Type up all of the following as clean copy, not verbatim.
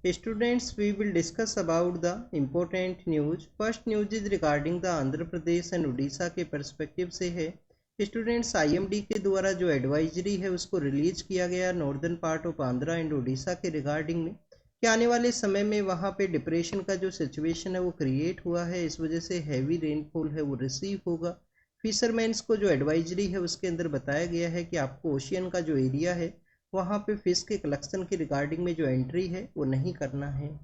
Students, we will discuss about the important news. First news is regarding the Andhra Pradesh and Orissa के perspective से है। Students, IMD के द्वारा जो एडवाइजरी है उसको रिलीज किया गया northern part of Andhra and Orissa के रिगार्डिंग में कि आने वाले समय में वहाँ पे डिप्रेशन का जो सिचुएशन है वो क्रिएट हुआ है, इस वजह से हैवी रेनफॉल है वो रिसीव होगा। फिशरमैन्स को जो एडवाइजरी है उसके अंदर बताया गया है कि आपको ओशियन का जो एरिया है वहाँ पे फिश के कलेक्शन की रिगार्डिंग में जो एंट्री है वो नहीं करना है।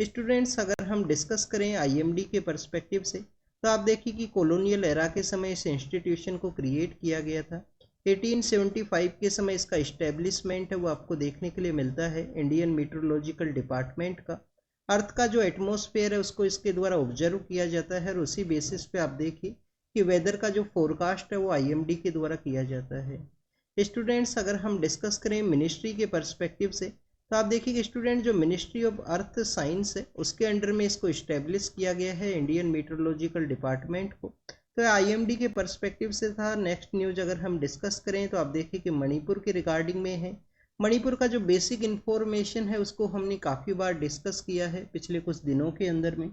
स्टूडेंट्स, अगर हम डिस्कस करें आईएमडी के पर्सपेक्टिव से तो आप देखिए कि कॉलोनियल एरा के समय इस इंस्टीट्यूशन को क्रिएट किया गया था। 1875 के समय इसका इस्टेब्लिशमेंट है वो आपको देखने के लिए मिलता है इंडियन मीटरोलॉजिकल डिपार्टमेंट का। अर्थ का जो एटमॉस्फेयर है उसको इसके द्वारा ऑब्जर्व किया जाता है और उसी बेसिस पे आप देखिए कि वेदर का जो फोरकास्ट है वो आईएमडी के द्वारा किया जाता है। स्टूडेंट्स, अगर हम डिस्कस करें मिनिस्ट्री के पर्सपेक्टिव से तो आप देखिए कि स्टूडेंट जो मिनिस्ट्री ऑफ अर्थ साइंस है उसके अंडर में इसको इस्टेब्लिश किया गया है इंडियन मीटरोलॉजिकल डिपार्टमेंट को। तो आईएमडी के पर्सपेक्टिव से था। नेक्स्ट न्यूज अगर हम डिस्कस करें तो आप देखिए कि मणिपुर के रिगार्डिंग में है। मणिपुर का जो बेसिक इन्फॉर्मेशन है उसको हमने काफ़ी बार डिस्कस किया है पिछले कुछ दिनों के अंदर में।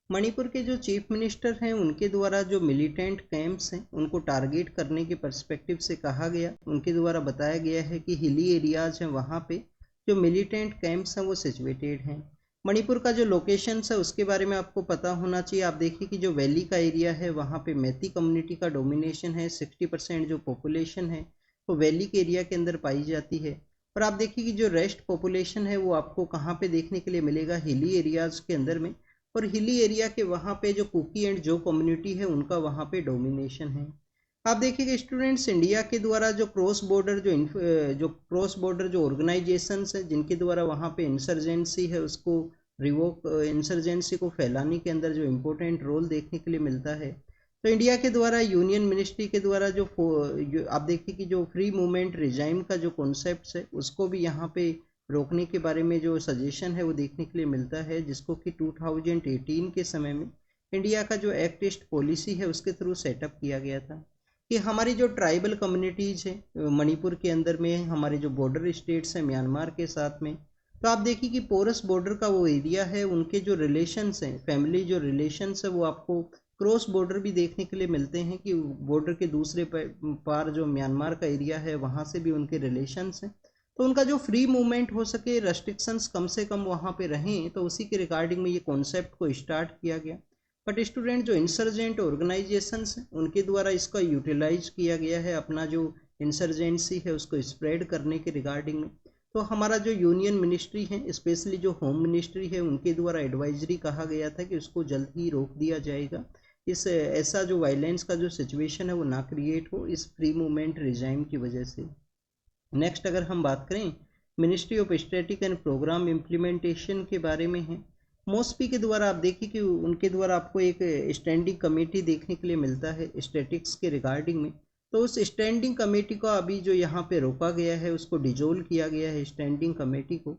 मणिपुर के जो चीफ मिनिस्टर हैं उनके द्वारा जो मिलिटेंट कैंप्स हैं उनको टारगेट करने के पर्सपेक्टिव से कहा गया, उनके द्वारा बताया गया है कि हिली एरियाज हैं वहाँ पे जो मिलिटेंट कैंप्स हैं वो सिचुएटेड हैं। मणिपुर का जो लोकेशन है उसके बारे में आपको पता होना चाहिए। आप देखिए कि जो वैली का एरिया है वहाँ पे मैती कम्युनिटी का डोमिनेशन है। 60% जो पॉपुलेशन है वो वैली के एरिया के अंदर पाई जाती है। और आप देखिए कि जो रेस्ट पॉपुलेशन है वो आपको कहाँ पे देखने के लिए मिलेगा, हिली एरियाज के अंदर में। और हिली एरिया के वहाँ पे जो कुकी एंड जो कम्युनिटी है उनका वहाँ पे डोमिनेशन है। आप देखिएगा स्टूडेंट्स, इंडिया के द्वारा जो क्रॉस बॉर्डर जो ऑर्गेनाइजेशंस है जिनके द्वारा वहाँ पे इंसर्जेंसी है उसको इंसर्जेंसी को फैलाने के अंदर जो इम्पोर्टेंट रोल देखने के लिए मिलता है। तो इंडिया के द्वारा यूनियन मिनिस्ट्री के द्वारा जो आप देखिए कि जो फ्री मूवमेंट रिजाइम का जो कॉन्सेप्ट है उसको भी यहाँ पे रोकने के बारे में जो सजेशन है वो देखने के लिए मिलता है, जिसको कि 2018 के समय में इंडिया का जो एक्ट ईस्ट पॉलिसी है उसके थ्रू सेटअप किया गया था कि हमारी जो ट्राइबल कम्युनिटीज़ हैं मणिपुर के अंदर में, हमारे जो बॉर्डर स्टेट्स हैं म्यांमार के साथ में, तो आप देखिए कि पोरस बॉर्डर का वो एरिया है, उनके जो रिलेशंस हैं, फैमिली जो रिलेशंस है वो आपको क्रॉस बॉर्डर भी देखने के लिए मिलते हैं कि बॉर्डर के दूसरे पार जो म्यांमार का एरिया है वहाँ से भी उनके रिलेशंस हैं। तो उनका जो फ्री मूवमेंट हो सके, रेस्ट्रिक्शंस कम से कम वहाँ पे रहें, तो उसी के रिगार्डिंग में ये कॉन्सेप्ट को स्टार्ट किया गया। बट स्टूडेंट जो इंसर्जेंट ऑर्गेनाइजेशंस हैं उनके द्वारा इसका यूटिलाइज किया गया है अपना जो इंसर्जेंसी है उसको स्प्रेड करने के रिगार्डिंग में। तो हमारा जो यूनियन मिनिस्ट्री है, स्पेशली जो होम मिनिस्ट्री है, उनके द्वारा एडवाइजरी कहा गया था कि उसको जल्द ही रोक दिया जाएगा, इस ऐसा जो वायलेंस का जो सिचुएशन है वो ना क्रिएट हो इस फ्री मूवमेंट रिजाइम की वजह से। नेक्स्ट अगर हम बात करें ministry of statistics and programme implementation के बारे में है। मोस्पी के द्वारा आप देखिए कि उनके द्वारा आपको एक स्टैंडिंग कमेटी देखने के लिए मिलता है स्टैटिक्स के रिगार्डिंग में। तो उस स्टैंडिंग कमेटी को अभी जो यहाँ पे रोका गया है उसको डिजोल्व किया गया है स्टैंडिंग कमेटी को।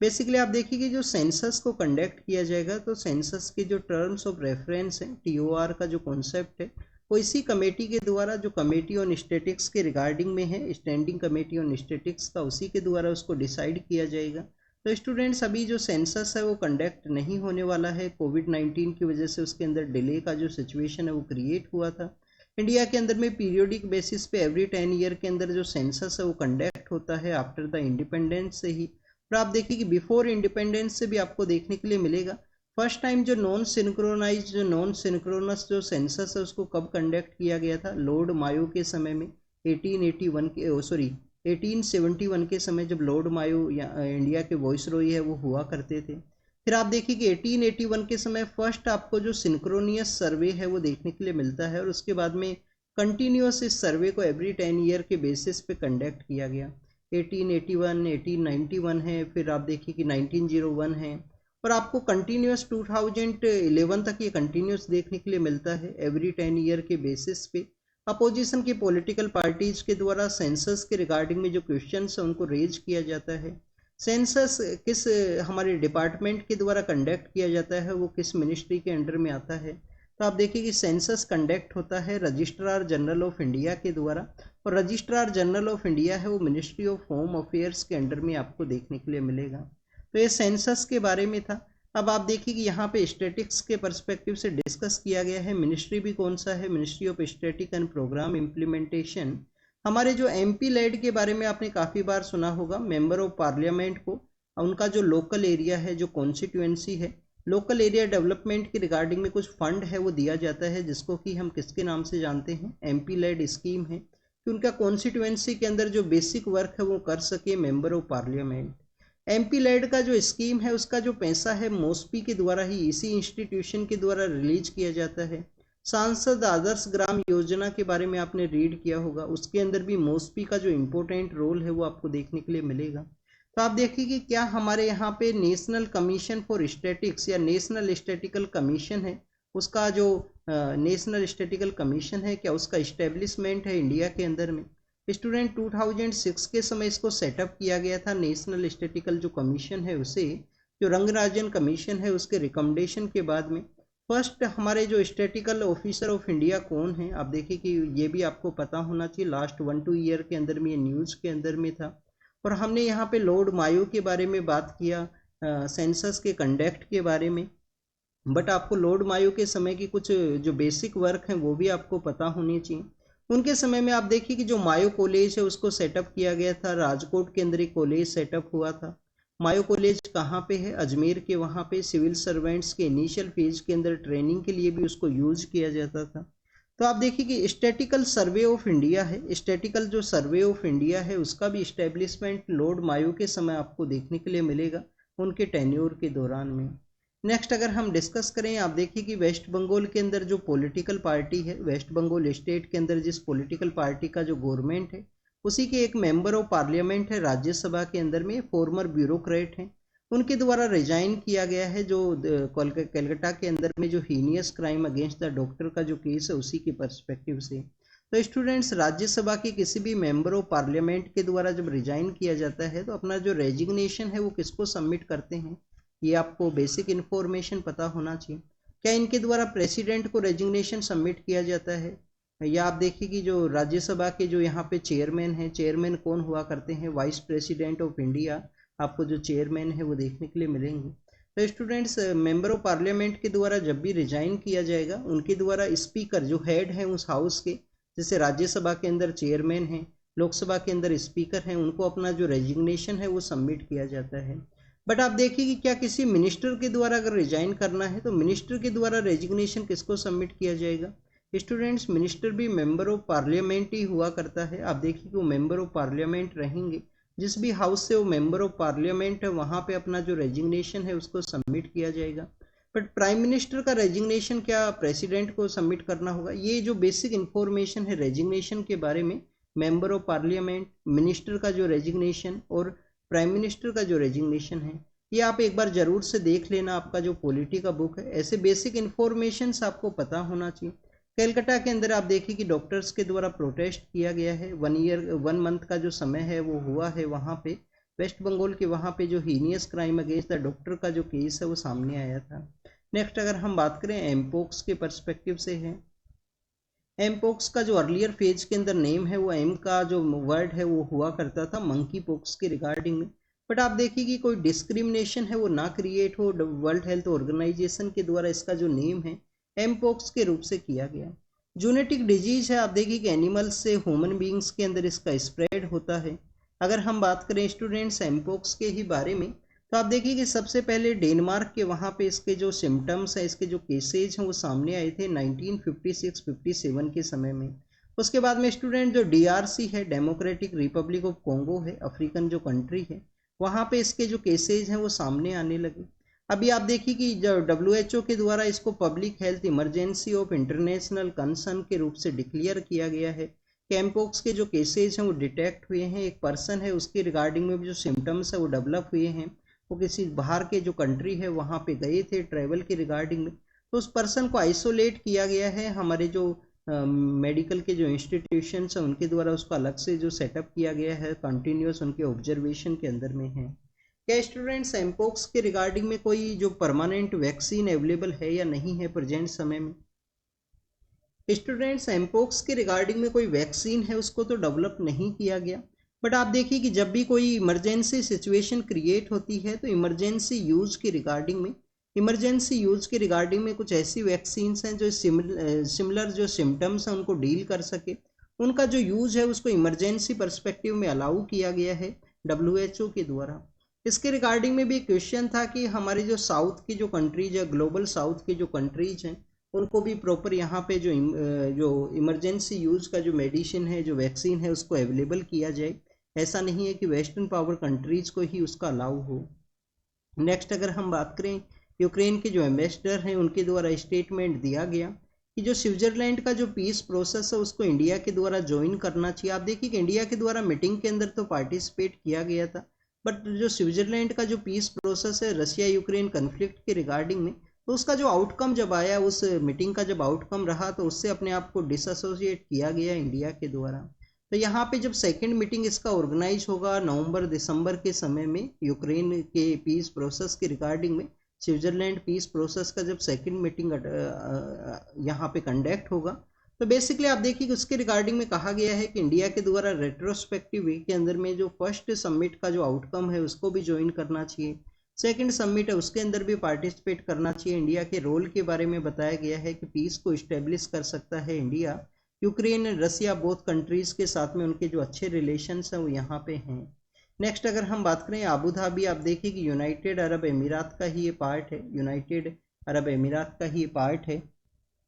बेसिकली आप देखिए कि जो सेंसस को कंडक्ट किया जाएगा तो सेंसस के जो टर्म्स ऑफ रेफरेंस हैं, टीओआर का जो कॉन्सेप्ट है वो इसी कमेटी के द्वारा, जो कमेटी ऑन स्टैटिक्स के रिगार्डिंग में है, स्टैंडिंग कमेटी ऑन स्टैटिक्स का, उसी के द्वारा उसको डिसाइड किया जाएगा। तो स्टूडेंट्स, अभी जो सेंसस है वो कंडक्ट नहीं होने वाला है, कोविड-19 की वजह से उसके अंदर डिले का जो सिचुएशन है वो क्रिएट हुआ था। इंडिया के अंदर में पीरियोडिक बेसिस पे एवरी 10 ईयर के अंदर जो सेंसस है वो कंडक्ट होता है आफ्टर द इंडिपेंडेंस से ही। और आप देखिए कि बिफोर इंडिपेंडेंस से भी आपको देखने के लिए मिलेगा। फर्स्ट टाइम जो नॉन सिंक्रोनस जो सेंसस है उसको कब कंडक्ट किया गया था, लॉर्ड मायो के समय में 1871 के समय, जब लॉर्ड मायो इंडिया के वॉइसरॉय है वो हुआ करते थे। फिर आप देखिए कि 1881 के समय फर्स्ट आपको जो सिंक्रोनियस सर्वे है वो देखने के लिए मिलता है और उसके बाद में कंटिन्यूस इस सर्वे को एवरी 10 ईयर के बेसिस पे कंडक्ट किया गया। 1881, 1891 है, फिर आप देखिए कि 1901 है, और आपको कंटिन्यूस 2011 तक ये कंटिन्यूस देखने के लिए मिलता है एवरी 10 ईयर के बेसिस पे। अपोजिशन की पॉलिटिकल पार्टीज के द्वारा सेंसस के रिगार्डिंग में जो क्वेश्चंस है उनको रेज किया जाता है। सेंसस किस हमारे डिपार्टमेंट के द्वारा कंडक्ट किया जाता है, वो किस मिनिस्ट्री के अंडर में आता है। तो आप देखिए कि सेंसस कंडक्ट होता है रजिस्ट्रार जनरल ऑफ इंडिया के द्वारा, और रजिस्ट्रार जनरल ऑफ इंडिया है वो मिनिस्ट्री ऑफ होम अफेयर्स के अंडर में आपको देखने के लिए मिलेगा। तो ये सेंसस के बारे में था। अब आप देखिए कि यहाँ पे स्टैटिक्स के पर्सपेक्टिव से डिस्कस किया गया है। मिनिस्ट्री भी कौन सा है, ministry of statistics and programme implementation. हमारे जो एमपी लेड के बारे में आपने काफ़ी बार सुना होगा, मेंबर ऑफ पार्लियामेंट को उनका जो लोकल एरिया है, जो कॉन्स्टिट्यूएंसी है, लोकल एरिया डेवलपमेंट की रिगार्डिंग में कुछ फंड है वो दिया जाता है, जिसको कि हम किसके नाम से जानते हैं, एमपी लेड स्कीम है, कि उनका कॉन्स्टिट्यूएंसी के अंदर जो बेसिक वर्क है वो कर सके member of parliament. MP led का जो स्कीम है उसका जो पैसा है मोस्पी के द्वारा ही, इसी इंस्टीट्यूशन के द्वारा रिलीज किया जाता है। सांसद आदर्श ग्राम योजना के बारे में आपने रीड किया होगा, उसके अंदर भी मोस्पी का जो इम्पोर्टेंट रोल है वो आपको देखने के लिए मिलेगा। तो आप देखिए कि क्या हमारे यहाँ पे नेशनल कमीशन फॉर स्टैटिक्स या नेशनल स्टैटिकल कमीशन है, उसका जो नेशनल स्टैटिकल कमीशन है, क्या उसका इस्टेब्लिशमेंट है इंडिया के अंदर में। स्टूडेंट 2006 के समय इसको सेटअप किया गया था, नेशनल स्टैटिकल जो कमीशन है उसे, जो रंगराजन कमीशन है उसके रिकमेंडेशन के बाद में। फर्स्ट हमारे जो स्टैटिकल ऑफिसर ऑफ इंडिया कौन है, आप देखिए कि ये भी आपको पता होना चाहिए, लास्ट 1-2 ईयर के अंदर में ये न्यूज़ के अंदर में था। और हमने यहाँ पे लॉर्ड मायो के बारे में बात किया, सेंसस के कंडक्ट के बारे में। बट आपको लॉर्ड मायो के समय की कुछ जो बेसिक वर्क हैं वो भी आपको पता होनी चाहिए। उनके समय में आप देखिए कि जो मायो कॉलेज है उसको सेटअप किया गया था, राजकोट के अंदर एक कॉलेज सेटअप हुआ था। मायो कॉलेज कहाँ पे है, अजमेर के वहाँ पे सिविल सर्वेंट्स के इनिशियल फेज के अंदर ट्रेनिंग के लिए भी उसको यूज किया जाता था। तो आप देखिए कि स्टैटिकल सर्वे ऑफ इंडिया है, स्टैटिकल जो सर्वे ऑफ इंडिया है उसका भी इस्टेब्लिशमेंट लॉर्ड मायो के समय आपको देखने के लिए मिलेगा, उनके टेन्योर के दौरान में। नेक्स्ट अगर हम डिस्कस करें, आप देखिए कि वेस्ट बंगाल के अंदर जो पॉलिटिकल पार्टी है, वेस्ट बंगाल स्टेट के अंदर जिस पॉलिटिकल पार्टी का जो गवर्नमेंट है उसी के एक मेंबर ऑफ पार्लियामेंट है राज्यसभा के अंदर में, फॉर्मर ब्यूरोक्रेट हैं, उनके द्वारा रिजाइन किया गया है, जो कलकत्ता के अंदर में जो heinous crime against the doctor का जो केस है उसी के पर्सपेक्टिव से। तो स्टूडेंट्स, राज्यसभा के किसी भी मेंबर ऑफ पार्लियामेंट के द्वारा जब रिजाइन किया जाता है तो अपना जो रेजिग्नेशन है वो किसको सबमिट करते हैं, ये आपको बेसिक इन्फॉर्मेशन पता होना चाहिए। क्या इनके द्वारा प्रेसिडेंट को रेजिग्नेशन सबमिट किया जाता है, या आप देखिए कि जो राज्यसभा के जो यहाँ पे चेयरमैन हैं, चेयरमैन कौन हुआ करते हैं, वाइस प्रेसिडेंट ऑफ इंडिया, आपको जो चेयरमैन है वो देखने के लिए मिलेंगे। तो स्टूडेंट्स, मेंबर ऑफ पार्लियामेंट के द्वारा जब भी रिजाइन किया जाएगा उनके द्वारा स्पीकर जो हेड हैं उस हाउस के, जैसे राज्यसभा के अंदर चेयरमैन हैं, लोकसभा के अंदर स्पीकर हैं, उनको अपना जो रेजिग्नेशन है वो सबमिट किया जाता है। बट आप देखिए कि क्या किसी मिनिस्टर के द्वारा अगर रिजाइन करना है तो मिनिस्टर के द्वारा रेजिग्नेशन किसको सबमिट किया जाएगा। स्टूडेंट्स, मिनिस्टर भी मेंबर ऑफ पार्लियामेंट ही हुआ करता है। आप देखिए कि वो मेंबर ऑफ पार्लियामेंट रहेंगे, जिस भी हाउस से वो मेंबर ऑफ पार्लियामेंट है वहाँ पे अपना जो रेजिग्नेशन है उसको सबमिट किया जाएगा। बट प्राइम मिनिस्टर का रेजिग्नेशन क्या प्रेसिडेंट को सबमिट करना होगा, ये जो बेसिक इन्फॉर्मेशन है रेजिग्नेशन के बारे में, मेंबर ऑफ पार्लियामेंट, मिनिस्टर का जो रेजिग्नेशन और प्राइम मिनिस्टर का जो रेजिग्नेशन है, ये आप एक बार जरूर से देख लेना, आपका जो पॉलिटी का बुक है। ऐसे बेसिक इन्फॉर्मेशन आपको पता होना चाहिए। कलकत्ता के अंदर आप देखिए कि डॉक्टर्स के द्वारा प्रोटेस्ट किया गया है, 1 मंथ का जो समय है वो हुआ है वहाँ पे वेस्ट बंगाल के, वहाँ पे जो heinous crime against the doctor का जो केस है वो सामने आया था। नेक्स्ट अगर हम बात करें एमपोक्स के पर्सपेक्टिव से है, एमपोक्स का जो अर्लियर फेज के अंदर नेम है वो एम का जो वर्ड है वो हुआ करता था मंकी पोक्स के रिगार्डिंग में। बट आप देखिए कि कोई डिस्क्रिमिनेशन है वो ना क्रिएट हो, वर्ल्ड हेल्थ ऑर्गेनाइजेशन के द्वारा इसका जो नेम है एमपोक्स के रूप से किया गया। जूनेटिक डिजीज है, आप देखिए कि एनिमल्स से ह्यूमन बींग्स के अंदर इसका स्प्रेड होता है। अगर हम बात करें स्टूडेंट्स एमपोक्स के ही बारे में, तो आप देखिए कि सबसे पहले डेनमार्क के वहाँ पे इसके जो सिम्टम्स हैं, इसके जो केसेज हैं वो सामने आए थे 1956-57 के समय में। उसके बाद में स्टूडेंट जो डीआरसी है, डेमोक्रेटिक रिपब्लिक ऑफ कॉन्गो है, अफ्रीकन जो कंट्री है, वहाँ पे इसके जो केसेज हैं वो सामने आने लगे। अभी आप देखिए कि जो WHO के द्वारा इसको public health emergency of international concern के रूप से डिक्लेयर किया गया है। एमपोक्स के जो केसेज हैं वो डिटेक्ट हुए हैं, एक पर्सन है उसके रिगार्डिंग में भी जो सिम्टम्स है वो डेवलप हुए हैं, वो किसी बाहर के जो कंट्री है वहाँ पे गए थे ट्रैवल के रिगार्डिंग में, तो उस पर्सन को आइसोलेट किया गया है। हमारे जो मेडिकल के जो इंस्टीट्यूशंस हैं उनके द्वारा उसको अलग से जो सेटअप किया गया है, कंटिन्यूस उनके ऑब्जर्वेशन के अंदर में है। क्या स्टूडेंट्स एमपोक्स के रिगार्डिंग में कोई जो परमानेंट वैक्सीन अवेलेबल है या नहीं है प्रेजेंट समय में। स्टूडेंट्स, एमपोक्स के रिगार्डिंग में कोई वैक्सीन है उसको तो डेवलप नहीं किया गया, बट आप देखिए कि जब भी कोई इमरजेंसी सिचुएशन क्रिएट होती है तो इमरजेंसी यूज के रिगार्डिंग में कुछ ऐसी वैक्सीन्स हैं जो सिमिलर जो सिम्टम्स हैं उनको डील कर सके, उनका जो यूज है उसको इमरजेंसी पर्सपेक्टिव में अलाउ किया गया है WHO के द्वारा। इसके रिगार्डिंग में भी क्वेश्चन था कि हमारे जो साउथ की जो कंट्रीज है, ग्लोबल साउथ की जो कंट्रीज हैं, उनको भी प्रॉपर यहाँ पे जो इमरजेंसी यूज का जो मेडिसिन है, जो वैक्सीन है, उसको अवेलेबल किया जाए। ऐसा नहीं है कि वेस्टर्न पावर कंट्रीज को ही उसका अलाउ हो। नेक्स्ट अगर हम बात करें, यूक्रेन के जो एम्बेसडर हैं उनके द्वारा स्टेटमेंट दिया गया कि जो स्विट्जरलैंड का जो पीस प्रोसेस है उसको इंडिया के द्वारा ज्वाइन करना चाहिए। आप देखिए कि इंडिया के द्वारा मीटिंग के अंदर तो पार्टिसिपेट किया गया था, बट जो स्विट्जरलैंड का जो पीस प्रोसेस है रशिया यूक्रेन कन्फ्लिक्ट के रिगार्डिंग में, तो उसका जो आउटकम जब आया, उस मीटिंग का जब आउटकम रहा, तो उससे अपने आप को डिसएसोसिएट किया गया इंडिया के द्वारा। तो यहाँ पे जब सेकंड मीटिंग इसका ऑर्गेनाइज होगा नवंबर दिसंबर के समय में, यूक्रेन के पीस प्रोसेस के रिगार्डिंग में स्विट्जरलैंड पीस प्रोसेस का जब सेकंड मीटिंग यहाँ पे कंडक्ट होगा, तो बेसिकली आप देखिए कि उसके रिगार्डिंग में कहा गया है कि इंडिया के द्वारा रेट्रोस्पेक्टिव वे के अंदर में जो फर्स्ट समिट का जो आउटकम है उसको भी ज्वाइन करना चाहिए, सेकंड समिट है उसके अंदर भी पार्टिसिपेट करना चाहिए। इंडिया के रोल के बारे में बताया गया है कि पीस को इस्टेब्लिश कर सकता है India, Ukraine and Russia both countries के साथ में उनके जो अच्छे रिलेशंस हैं वो यहाँ पे हैं। नेक्स्ट अगर हम बात करें अबू धाबी, आप देखिए कि यूनाइटेड अरब अमीरात का ही ये पार्ट है, यूनाइटेड अरब अमीरात का ही ये पार्ट है।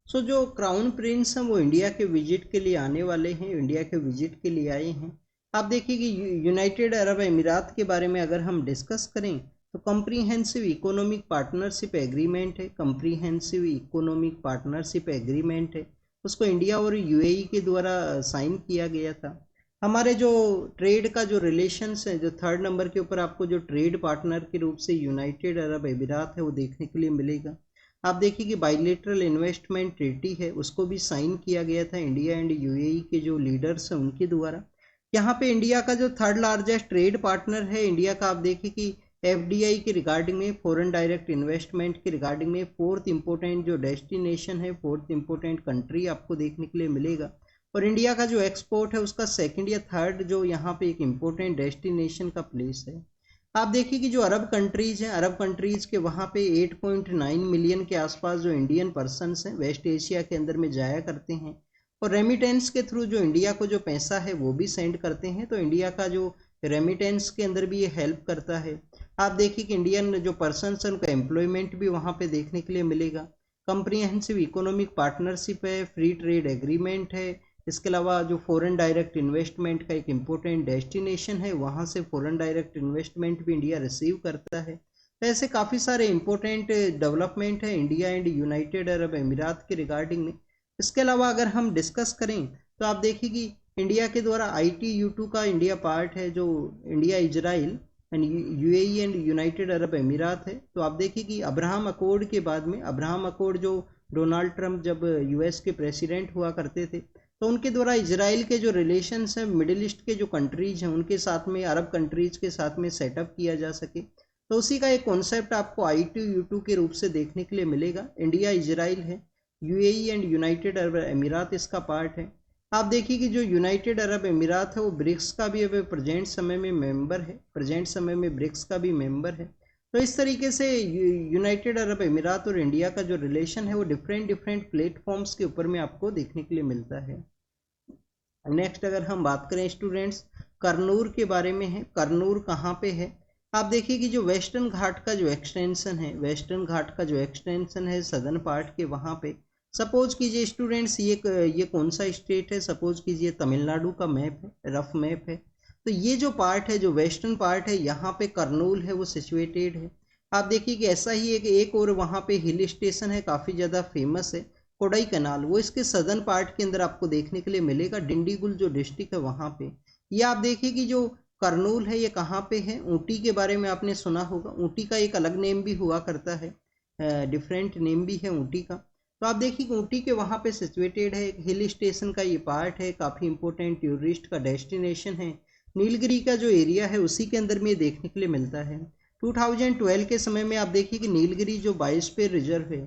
सो जो क्राउन प्रिंस हैं वो इंडिया के विजिट के लिए आने वाले हैं, इंडिया के विजिट के लिए आए हैं। आप देखिए कि यूनाइटेड अरब अमीरात के बारे में अगर हम डिस्कस करें तो कम्प्रीहेंसिव इकोनॉमिक पार्टनरशिप एग्रीमेंट है, कम्प्रीहेंसिव इकोनॉमिक पार्टनरशिप एग्रीमेंट है, उसको इंडिया और यूएई के द्वारा साइन किया गया था। हमारे जो ट्रेड का जो रिलेशंस है, जो थर्ड नंबर के ऊपर आपको जो ट्रेड पार्टनर के रूप से यूनाइटेड अरब अमीरात है वो देखने के लिए मिलेगा। आप देखिए कि बाइलेटरल इन्वेस्टमेंट ट्रीटी है उसको भी साइन किया गया था इंडिया एंड यूएई के जो लीडर्स हैं उनके द्वारा। यहाँ पे इंडिया का जो थर्ड लार्जेस्ट ट्रेड पार्टनर है इंडिया का, आप देखिए कि एफडीआई के रिगार्डिंग में, फॉरेन डायरेक्ट इन्वेस्टमेंट के रिगार्डिंग में फोर्थ इंपोर्टेंट जो डेस्टिनेशन है, फोर्थ इंपोर्टेंट कंट्री आपको देखने के लिए मिलेगा। और इंडिया का जो एक्सपोर्ट है उसका सेकंड या थर्ड जो यहाँ पे एक इम्पोर्टेंट डेस्टिनेशन का प्लेस है। आप देखिए कि जो अरब कंट्रीज हैं, अरब कंट्रीज के वहाँ पे 8.9 मिलियन के आसपास जो इंडियन पर्सनस हैं वेस्ट एशिया के अंदर में जाया करते हैं, और रेमिटेंस के थ्रू जो इंडिया को जो पैसा है वो भी सेंड करते हैं। तो इंडिया का जो रेमिटेंस के अंदर भी ये हेल्प करता है। आप देखिए कि इंडियन जो पर्सनस हैं उनका एम्प्लॉयमेंट भी वहाँ पे देखने के लिए मिलेगा। कंप्रीहेंसिव इकोनॉमिक पार्टनरशिप है, फ्री ट्रेड एग्रीमेंट है, इसके अलावा जो फॉरेन डायरेक्ट इन्वेस्टमेंट का एक इम्पोर्टेंट डेस्टिनेशन है, वहाँ से फॉरेन डायरेक्ट इन्वेस्टमेंट भी इंडिया रिसीव करता है। तो ऐसे काफ़ी सारे इम्पोर्टेंट डेवलपमेंट है इंडिया एंड यूनाइटेड अरब अमीरात के रिगार्डिंग में। इसके अलावा अगर हम डिस्कस करें तो आप देखिए कि इंडिया के द्वारा ITU2 का इंडिया पार्ट है, जो India Israel and UAE and United Arab अमीरात है। तो आप देखिए कि अब्राहम अकॉर्ड के बाद में, अब्राहम अकॉर्ड जो डोनाल्ड ट्रंप जब US के प्रेसिडेंट हुआ करते थे, तो उनके द्वारा इजराइल के जो रिलेशंस हैं मिडिल ईस्ट के जो कंट्रीज हैं उनके साथ में, अरब कंट्रीज के साथ में सेटअप किया जा सके, तो उसी का एक कॉन्सेप्ट आपको ITU2 के रूप से देखने के लिए मिलेगा। इंडिया इजराइल है, यूएई एंड यूनाइटेड अरब अमीरात इसका पार्ट है। आप देखिए कि जो यूनाइटेड अरब अमीरात है वो ब्रिक्स का भी अब प्रेजेंट समय में मेंबर है, प्रेजेंट समय में ब्रिक्स का भी मेंबर है। तो इस तरीके से यूनाइटेड अरब अमीरात और इंडिया का जो रिलेशन है वो डिफरेंट डिफरेंट प्लेटफॉर्म्स के ऊपर में आपको देखने के लिए मिलता है। नेक्स्ट अगर हम बात करें स्टूडेंट्स, करनूर के बारे में है। करनूर कहाँ पे है? आप देखिए कि जो वेस्टर्न घाट का जो एक्सटेंशन है, वेस्टर्न घाट का जो एक्सटेंशन है सदर्न पार्ट के, वहाँ पे सपोज कीजिए स्टूडेंट्स ये कौन सा स्टेट है, सपोज कीजिए तमिलनाडु का मैप है, रफ मैप है। तो ये जो पार्ट है, जो वेस्टर्न पार्ट है, यहाँ पे करनूल है वो सिचुएटेड है। आप देखिए कि ऐसा ही एक और वहाँ पे हिल स्टेशन है काफ़ी ज़्यादा फेमस है, कोडाई कैनाल, वो इसके सदर्न पार्ट के अंदर आपको देखने के लिए मिलेगा, डिंडीगुल जो डिस्ट्रिक्ट है वहाँ पे। ये आप देखिए कि जो करनूल है ये कहाँ पे है? ऊटी के बारे में आपने सुना होगा, ऊटी का एक अलग नेम भी हुआ करता है, डिफरेंट नेम भी है ऊटी का। तो आप देखिए ऊटी के वहाँ पे सिचुएटेड है, एक हिल स्टेशन का ये पार्ट है, काफ़ी इंपॉर्टेंट टूरिस्ट का डेस्टिनेशन है। नीलगिरी का जो एरिया है उसी के अंदर में देखने के लिए मिलता है। 2012 के समय में आप देखिए कि नीलगिरी जो बायोस्फीयर रिजर्व है,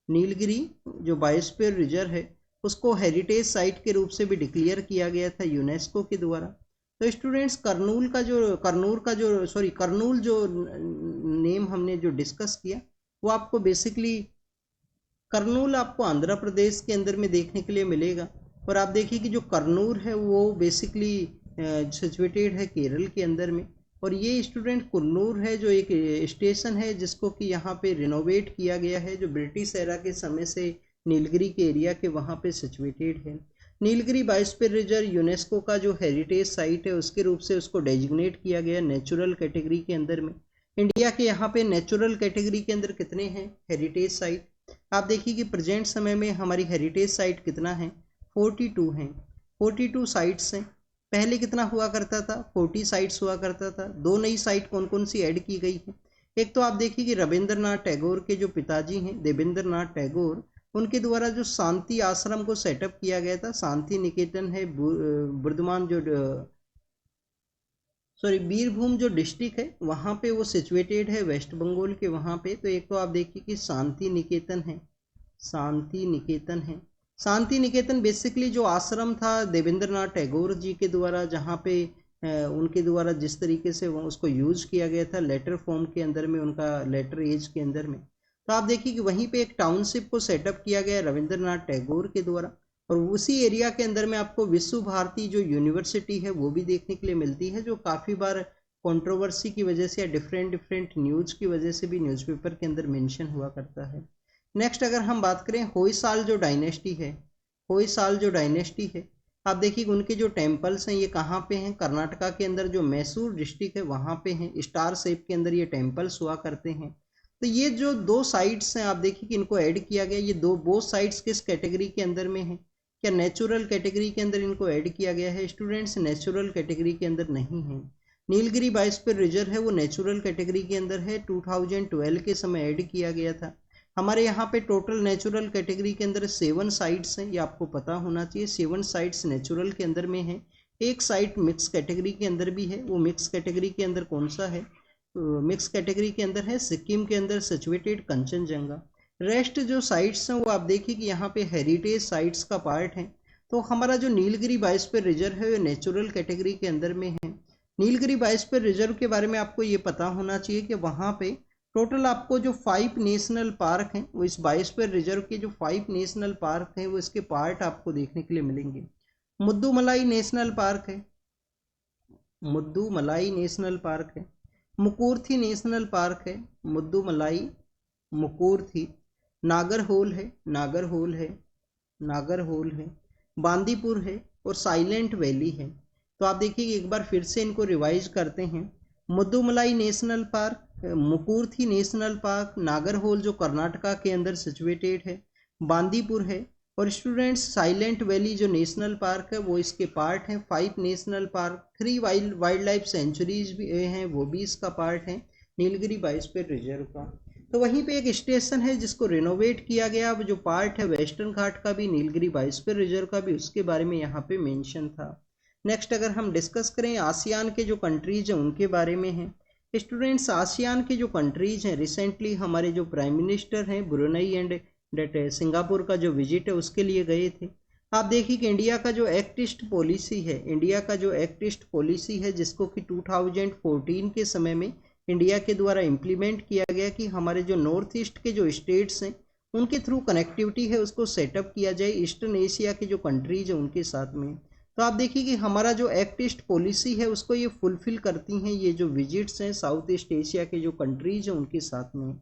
नीलगिरी जो बायोस्फीयर रिजर्व है उसको हेरिटेज साइट के रूप से भी डिक्लेयर किया गया था यूनेस्को के द्वारा। तो स्टूडेंट्स कर्नूल जो नेम हमने जो डिस्कस किया वो आपको बेसिकली कर्नूल आपको आंध्र प्रदेश के अंदर में देखने के लिए मिलेगा। और आप देखिए कि जो कर्नूल है वो बेसिकली सिचुएटेड है केरल के अंदर में। और ये स्टूडेंट कुन्नूर है जो एक स्टेशन है जिसको कि यहाँ पे रिनोवेट किया गया है, जो ब्रिटिश एरा के समय से नीलगिरी के एरिया के वहाँ पे सिचुएटेड है। नीलगिरी बायोस्फीयर रिजर्व यूनेस्को का जो हेरिटेज साइट है उसके रूप से उसको डेजिग्नेट किया गया नेचुरल कैटेगरी के अंदर में। इंडिया के यहाँ पे नेचुरल कैटेगरी के अंदर कितने हैं हेरिटेज साइट? आप देखिए कि प्रेजेंट समय में हमारी हेरिटेज साइट कितना है, 42 हैं। 42 साइट्स हैं। पहले कितना हुआ करता था, 40 साइट्स हुआ करता था। दो नई साइट कौन कौन सी ऐड की गई है? एक तो आप देखिए कि रविंद्रनाथ टैगोर के जो पिताजी हैं देवेंद्रनाथ टैगोर, उनके द्वारा जो शांति आश्रम को सेटअप किया गया था, शांति निकेतन है बुर्दमान जो बीरभूम जो डिस्ट्रिक्ट है वहाँ पे वो सिचुएटेड है वेस्ट बंगाल के वहाँ पे। तो एक तो आप देखिए कि शांति निकेतन है, शांति निकेतन है। शांति निकेतन बेसिकली जो आश्रम था देवेंद्रनाथ टैगोर जी के द्वारा, जहाँ पे उनके द्वारा जिस तरीके से उसको यूज किया गया था लेटर फॉर्म के अंदर में, उनका लेटर एज के अंदर में। तो आप देखिए कि वहीं पे एक टाउनशिप को सेटअप किया गया रविंद्रनाथ टैगोर के द्वारा। और उसी एरिया के अंदर में आपको विश्व भारती जो यूनिवर्सिटी है वो भी देखने के लिए मिलती है, जो काफ़ी बार कंट्रोवर्सी की वजह से या डिफरेंट न्यूज़ की वजह से भी न्यूज़पेपर के अंदर मेंशन हुआ करता है। नेक्स्ट अगर हम बात करें होयसाल जो डायनेस्टी है, होयसाल जो डायनेस्टी है, आप देखिए उनके जो टेम्पल्स हैं ये कहाँ पे हैं, कर्नाटका के अंदर जो मैसूर डिस्ट्रिक्ट है वहाँ पे हैं। स्टार शेप के अंदर ये टेम्पल्स हुआ करते हैं। तो ये जो दो साइट्स हैं आप देखिए कि इनको ऐड किया गया, ये दो बोथ साइट्स किस कैटेगरी के अंदर में है? क्या नेचुरल कैटेगरी के अंदर इनको ऐड किया गया है? स्टूडेंट्स नेचुरल कैटेगरी के अंदर नहीं है। नीलगिरी बायोस्फीयर रिजर्व है वो नेचुरल कैटेगरी के अंदर है, 2012 के समय ऐड किया गया था। हमारे यहाँ पे टोटल नेचुरल कैटेगरी के अंदर 7 साइट्स हैं, ये आपको पता होना चाहिए। 7 साइट्स नेचुरल के अंदर में है। एक साइट मिक्स कैटेगरी के अंदर भी है। वो मिक्स कैटेगरी के अंदर कौन सा है? मिक्स कैटेगरी के अंदर है सिक्किम के अंदर सिचुएटेड कंचनजंगा। रेस्ट जो साइट्स हैं वो आप देखिए कि यहाँ पे हेरिटेज साइट्स का पार्ट है। तो हमारा जो नीलगिरी बायोस्फीयर रिजर्व है वो नेचुरल कैटेगरी के अंदर में है। नीलगिरी बायोस्फीयर रिजर्व के बारे में आपको ये पता होना चाहिए कि वहाँ पे टोटल आपको जो 5 नेशनल पार्क हैं वो इस बायोस्फीयर रिजर्व के जो 5 नेशनल पार्क हैं वो इसके पार्ट आपको देखने के लिए मिलेंगे। मुद्दुमलाई नेशनल पार्क है, मुद्दुमलाई नेशनल पार्क है। मुकुर्थी नेशनल पार्क है, मुद्दुमलाई मुकुर्थी। नागरहोल है, नागरहोल है, नागरहोल है। बांदीपुर है और साइलेंट वैली है। तो आप देखिए एक बार फिर से इनको रिवाइज करते हैं। Mudumalai national park, Mukurthi national park, Nagarhole जो कर्नाटका के अंदर सिचुएटेड है, बांदीपुर है। और स्टूडेंट्स साइलेंट वैली जो नेशनल पार्क है वो इसके पार्ट हैं। 5 national park, 3 wild life sanctuaries भी हैं वो भी इसका पार्ट है नीलगिरी बायोस्फीयर रिजर्व का। तो वहीं पे एक स्टेशन है जिसको रिनोवेट किया गया, अब जो पार्ट है वेस्टर्न घाट का भी नीलगिरी बायोस्फीयर रिजर्व का भी, उसके बारे में यहाँ पे मेंशन था। नेक्स्ट अगर हम डिस्कस करें आसियान के जो कंट्रीज हैं उनके बारे में है। स्टूडेंट्स आसियान के जो कंट्रीज हैं, रिसेंटली हमारे जो प्राइम मिनिस्टर हैं ब्रुनई एंड सिंगापुर का जो विजिट है उसके लिए गए थे। आप देखिए कि इंडिया का जो एक्ट ईस्ट पॉलिसी है, इंडिया का जो एक्ट ईस्ट पॉलिसी है जिसको कि 2014 के समय में इंडिया के द्वारा इम्प्लीमेंट किया गया कि हमारे जो नॉर्थ ईस्ट के जो स्टेट्स हैं उनके थ्रू कनेक्टिविटी है उसको सेटअप किया जाए ईस्टर्न एशिया के जो कंट्रीज हैं उनके साथ में। तो आप देखिए कि हमारा जो एक्ट ईस्ट पॉलिसी है उसको ये फुलफिल करती हैं ये जो विजिट्स हैं साउथ ईस्ट एशिया के जो कंट्रीज हैं उनके साथ में।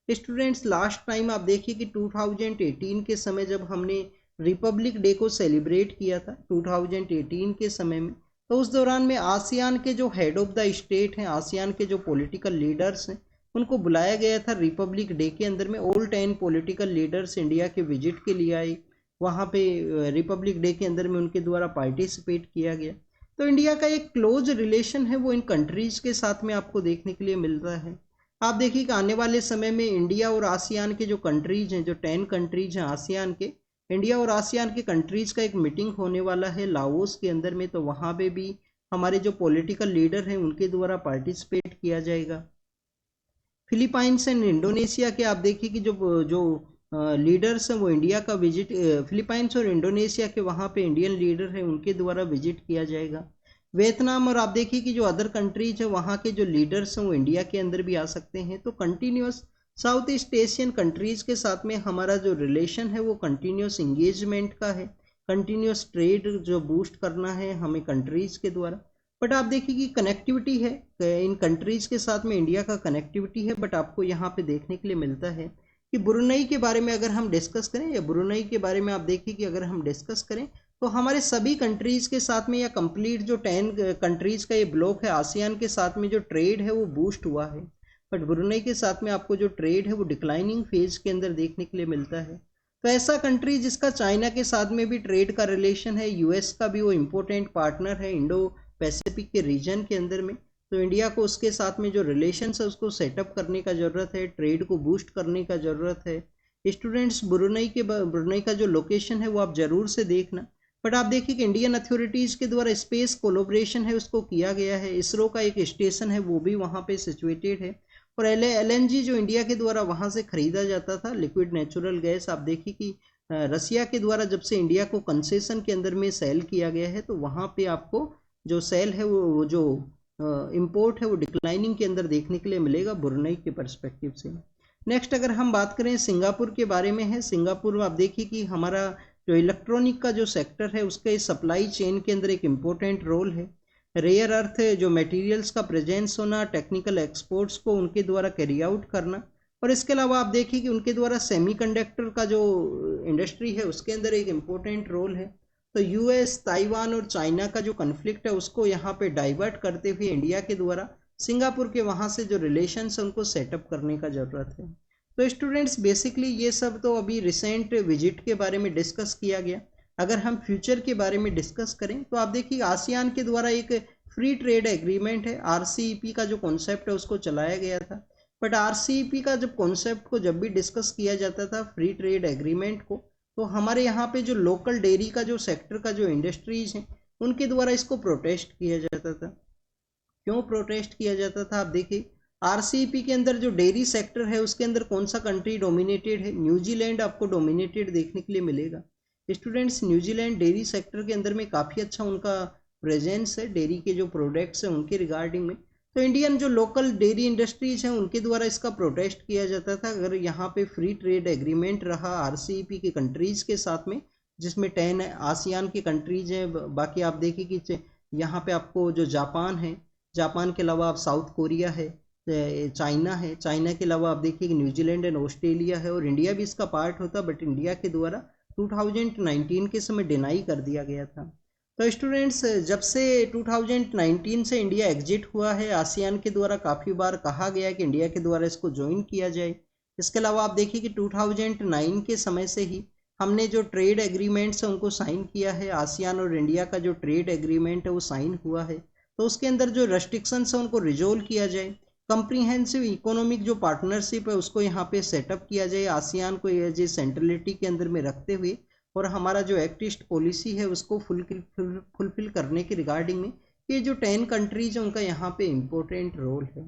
स्टूडेंट्स लास्ट टाइम आप देखिए कि 2018 के समय जब हमने रिपब्लिक डे को सेलिब्रेट किया था 2018 के समय में, तो उस दौरान में आसियान के जो हेड ऑफ द स्टेट हैं, आसियान के जो पॉलिटिकल लीडर्स हैं, उनको बुलाया गया था रिपब्लिक डे के अंदर में। ऑल 10 पॉलिटिकल लीडर्स इंडिया के विजिट के लिए आए, वहाँ पे रिपब्लिक डे के अंदर में उनके द्वारा पार्टिसिपेट किया गया। तो इंडिया का एक क्लोज रिलेशन है वो इन कंट्रीज के साथ में आपको देखने के लिए मिलता है। आप देखिए कि आने वाले समय में इंडिया और आसियान के जो कंट्रीज हैं, जो 10 कंट्रीज हैं आसियान के, इंडिया और आसियान के कंट्रीज का एक मीटिंग होने वाला है लाओस के अंदर में। तो वहाँ पे भी हमारे जो पॉलिटिकल लीडर हैं उनके द्वारा पार्टिसिपेट किया जाएगा। फिलीपाइंस एंड इंडोनेशिया के आप देखिए कि जो जो लीडर्स हैं वो इंडिया का विजिट, फिलीपाइंस और इंडोनेशिया के वहाँ पे इंडियन लीडर हैं उनके द्वारा विजिट किया जाएगा। वियतनाम और आप देखिए कि जो अदर कंट्रीज है वहाँ के जो लीडर्स हैं वो इंडिया के अंदर भी आ सकते हैं। तो continuous south east Asian countries के साथ में हमारा जो रिलेशन है वो कंटिन्यूस इंगेजमेंट का है, कंटिन्यूस ट्रेड जो बूस्ट करना है हमें कंट्रीज के द्वारा। बट आप देखिए कि कनेक्टिविटी है इन कंट्रीज के साथ में, इंडिया का कनेक्टिविटी है, बट आपको यहाँ पे देखने के लिए मिलता है कि ब्रुनई के बारे में अगर हम डिस्कस करें, या ब्रुनई के बारे में आप देखिए कि अगर हम डिस्कस करें तो हमारे सभी कंट्रीज के साथ में या कंप्लीट जो 10 कंट्रीज का ये ब्लॉक है आसियान के साथ में जो ट्रेड है वो बूस्ट हुआ है। बट ब्रुनई के साथ में आपको जो ट्रेड है वो डिक्लाइनिंग फेज के अंदर देखने के लिए मिलता है। तो ऐसा कंट्री जिसका चाइना के साथ में भी ट्रेड का रिलेशन है, यूएस का भी वो इम्पोर्टेंट पार्टनर है इंडो पैसिफिक के रीजन के अंदर में, तो इंडिया को उसके साथ में जो रिलेशन है उसको सेटअप करने का ज़रूरत है, ट्रेड को बूस्ट करने का ज़रूरत है। स्टूडेंट्स ब्रुनई का जो लोकेशन है वो आप ज़रूर से देखना। बट आप देखिए कि इंडियन अथॉरिटीज़ के द्वारा स्पेस कोलोब्रेशन है उसको किया गया है, इसरो का एक स्टेशन है वो भी वहाँ पे सिचुएटेड है। और एलएनजी जो इंडिया के द्वारा वहाँ से खरीदा जाता था लिक्विड नेचुरल गैस, आप देखिए कि रसिया के द्वारा जब से इंडिया को कंसेशन के अंदर में सेल किया गया है तो वहाँ पे आपको जो सेल है वो जो इम्पोर्ट है वो डिक्लाइनिंग के अंदर देखने के लिए मिलेगा ब्रुनई के परस्पेक्टिव से। नेक्स्ट अगर हम बात करें सिंगापुर के बारे में है, सिंगापुर में आप देखिए कि हमारा जो इलेक्ट्रॉनिक का जो सेक्टर है उसके सप्लाई चेन के अंदर एक इम्पोर्टेंट रोल है। रेयर अर्थ जो मटेरियल्स का प्रेजेंस होना, टेक्निकल एक्सपोर्ट्स को उनके द्वारा कैरी आउट करना, और इसके अलावा आप देखिए कि उनके द्वारा सेमीकंडक्टर का जो इंडस्ट्री है उसके अंदर एक इम्पोर्टेंट रोल है। तो यूएस, ताइवान और चाइना का जो कन्फ्लिक्ट है उसको यहाँ पे डाइवर्ट करते हुए इंडिया के द्वारा सिंगापुर के वहाँ से जो रिलेशंस है उनको सेटअप करने का ज़रूरत है। तो स्टूडेंट्स बेसिकली ये सब तो अभी रिसेंट विजिट के बारे में डिस्कस किया गया। अगर हम फ्यूचर के बारे में डिस्कस करें तो आप देखिए आसियान के द्वारा एक फ्री ट्रेड एग्रीमेंट है, आरसीईपी का जो कॉन्सेप्ट है उसको चलाया गया था। बट आरसीईपी का जब कॉन्सेप्ट को जब भी डिस्कस किया जाता था फ्री ट्रेड एग्रीमेंट को, तो हमारे यहाँ पे जो लोकल डेयरी का जो सेक्टर का जो इंडस्ट्रीज हैं उनके द्वारा इसको प्रोटेस्ट किया जाता था। क्यों प्रोटेस्ट किया जाता था? आप देखिए आरसीईपी के अंदर जो डेयरी सेक्टर है उसके अंदर कौन सा कंट्री डोमिनेटेड है? न्यूजीलैंड आपको डोमिनेटेड देखने के लिए मिलेगा। स्टूडेंट्स न्यूजीलैंड डेयरी सेक्टर के अंदर में काफ़ी अच्छा उनका प्रेजेंस है, डेयरी के जो प्रोडक्ट्स हैं उनके रिगार्डिंग में। तो इंडियन जो लोकल डेयरी इंडस्ट्रीज हैं उनके द्वारा इसका प्रोटेस्ट किया जाता था। अगर यहाँ पे फ्री ट्रेड एग्रीमेंट रहा आरसीईपी के कंट्रीज़ के साथ में, जिसमें 10 आसियान की कंट्रीज हैं, बाकी आप देखिए कि यहाँ पे आपको जो जापान है, जापान के अलावा आप साउथ कोरिया है, चाइना है, चाइना के अलावा आप देखिए कि न्यूजीलैंड एंड ऑस्ट्रेलिया है, और इंडिया भी इसका पार्ट होता, बट इंडिया के द्वारा 2019 के समय डिनाई कर दिया गया था। तो स्टूडेंट्स जब से 2019 से इंडिया एग्जिट हुआ है आसियान के द्वारा काफ़ी बार कहा गया कि इंडिया के द्वारा इसको ज्वाइन किया जाए। इसके अलावा आप देखिए कि 2009 के समय से ही हमने जो ट्रेड एग्रीमेंट्स हैं उनको साइन किया है। आसियान और इंडिया का जो ट्रेड एग्रीमेंट है वो साइन हुआ है, तो उसके अंदर जो रेस्ट्रिक्शंस हैं उनको रिजोल्व किया जाए। कंप्रीहेंसिव इकोनॉमिक जो पार्टनरशिप है उसको यहाँ पे सेटअप किया जाए आसियान को एज ए सेंट्रलिटी के अंदर में रखते हुए, और हमारा जो एक्ट ईस्ट पॉलिसी है उसको फुलफिल करने के रिगार्डिंग में ये जो 10 कंट्रीज हैं उनका यहाँ पे इम्पोर्टेंट रोल है।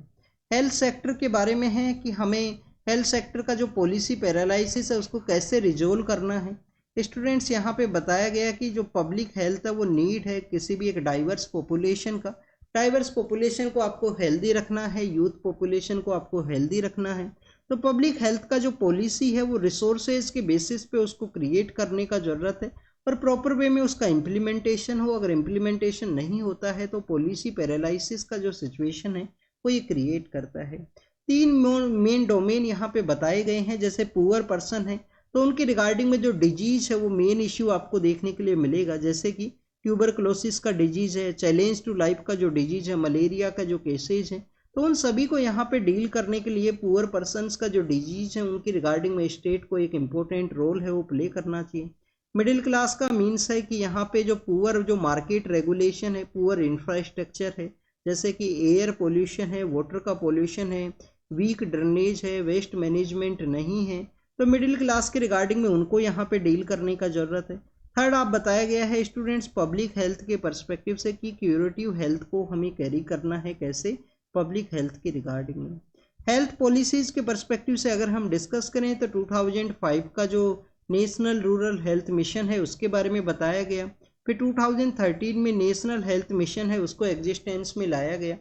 हेल्थ सेक्टर के बारे में है कि हमें हेल्थ सेक्टर का जो पॉलिसी पैरालिसिस है उसको कैसे रिजोल्व करना है। स्टूडेंट्स यहाँ पे बताया गया कि जो पब्लिक हेल्थ है वो नीड है किसी भी एक डाइवर्स पॉपुलेशन का। डाइवर्स पॉपुलेशन को आपको हेल्दी रखना है, यूथ पॉपुलेशन को आपको हेल्दी रखना है। तो पब्लिक हेल्थ का जो पॉलिसी है वो रिसोर्सेज के बेसिस पे उसको क्रिएट करने का ज़रूरत है, और प्रॉपर वे में उसका इम्प्लीमेंटेशन हो। अगर इम्प्लीमेंटेशन नहीं होता है तो पॉलिसी पैरालिसिस का जो सिचुएशन है वो ये क्रिएट करता है। 3 मेन डोमेन यहाँ पे बताए गए हैं। जैसे पुअर पर्सन है तो उनके रिगार्डिंग में जो डिजीज है वो मेन इश्यू आपको देखने के लिए मिलेगा, जैसे कि ट्यूबरक्लोसिस का डिजीज है, चैलेंज टू लाइफ का जो डिजीज है, मलेरिया का जो केसेज है, तो उन सभी को यहाँ पे डील करने के लिए पुअर पर्सनस का जो डिजीज है उनकी रिगार्डिंग में स्टेट को एक इम्पोर्टेंट रोल है वो प्ले करना चाहिए। मिडिल क्लास का मीन्स है कि यहाँ पे जो पुअर जो मार्केट रेगुलेशन है, पुअर इंफ्रास्ट्रक्चर है, जैसे कि एयर पोल्यूशन है, वाटर का पोल्यूशन है, वीक ड्रेनेज है, वेस्ट मैनेजमेंट नहीं है, तो मिडिल क्लास के रिगार्डिंग में उनको यहाँ पे डील करने का ज़रूरत है। थर्ड आप बताया गया है स्टूडेंट्स पब्लिक हेल्थ के परस्पेक्टिव से कि क्यूरेटिव हेल्थ को हमें कैरी करना है कैसे, पब्लिक हेल्थ के रिगार्डिंग में। हेल्थ पॉलिसीज़ के परस्पेक्टिव से अगर हम डिस्कस करें तो 2005 का जो नेशनल रूरल हेल्थ मिशन है उसके बारे में बताया गया। फिर 2013 में नेशनल हेल्थ मिशन है उसको एग्जिस्टेंस में लाया गया।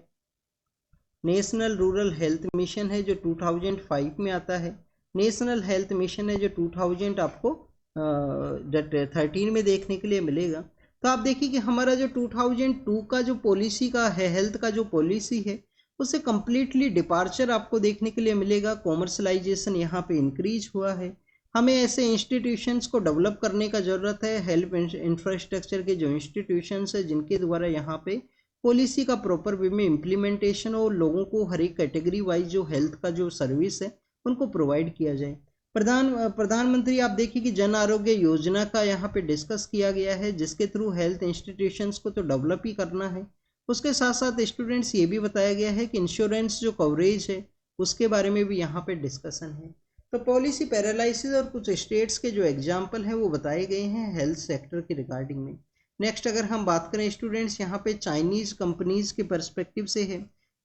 नेशनल रूरल हेल्थ मिशन है जो 2005 में आता है। नेशनल हेल्थ मिशन है जो 2000 आपको 13 में देखने के लिए मिलेगा। तो आप देखिए कि हमारा जो 2002 का जो पॉलिसी का है, हेल्थ का जो पॉलिसी है, उससे कम्प्लीटली डिपार्चर आपको देखने के लिए मिलेगा। कॉमर्शलाइजेशन यहाँ पे इंक्रीज हुआ है। हमें ऐसे इंस्टीट्यूशंस को डेवलप करने का ज़रूरत है, हेल्थ इंफ्रास्ट्रक्चर के जो इंस्टीट्यूशंस है जिनके द्वारा यहाँ पे पॉलिसी का प्रॉपर वे में इम्प्लीमेंटेशन और लोगों को हर एक कैटेगरी वाइज जो हेल्थ का जो सर्विस है उनको प्रोवाइड किया जाए। प्रधानमंत्री आप देखिए कि जन आरोग्य योजना का यहाँ पे डिस्कस किया गया है, जिसके थ्रू हेल्थ इंस्टीट्यूशंस को तो डेवलप ही करना है, उसके साथ साथ स्टूडेंट्स ये भी बताया गया है कि इंश्योरेंस जो कवरेज है उसके बारे में भी यहाँ पे डिस्कशन है। तो पॉलिसी पैरालिसिस और कुछ स्टेट्स के जो एग्जाम्पल हैं वो बताए गए हैं हेल्थ सेक्टर के रिगार्डिंग में। नेक्स्ट अगर हम बात करें स्टूडेंट्स यहाँ पे चाइनीज़ कंपनीज के पर्सपेक्टिव से है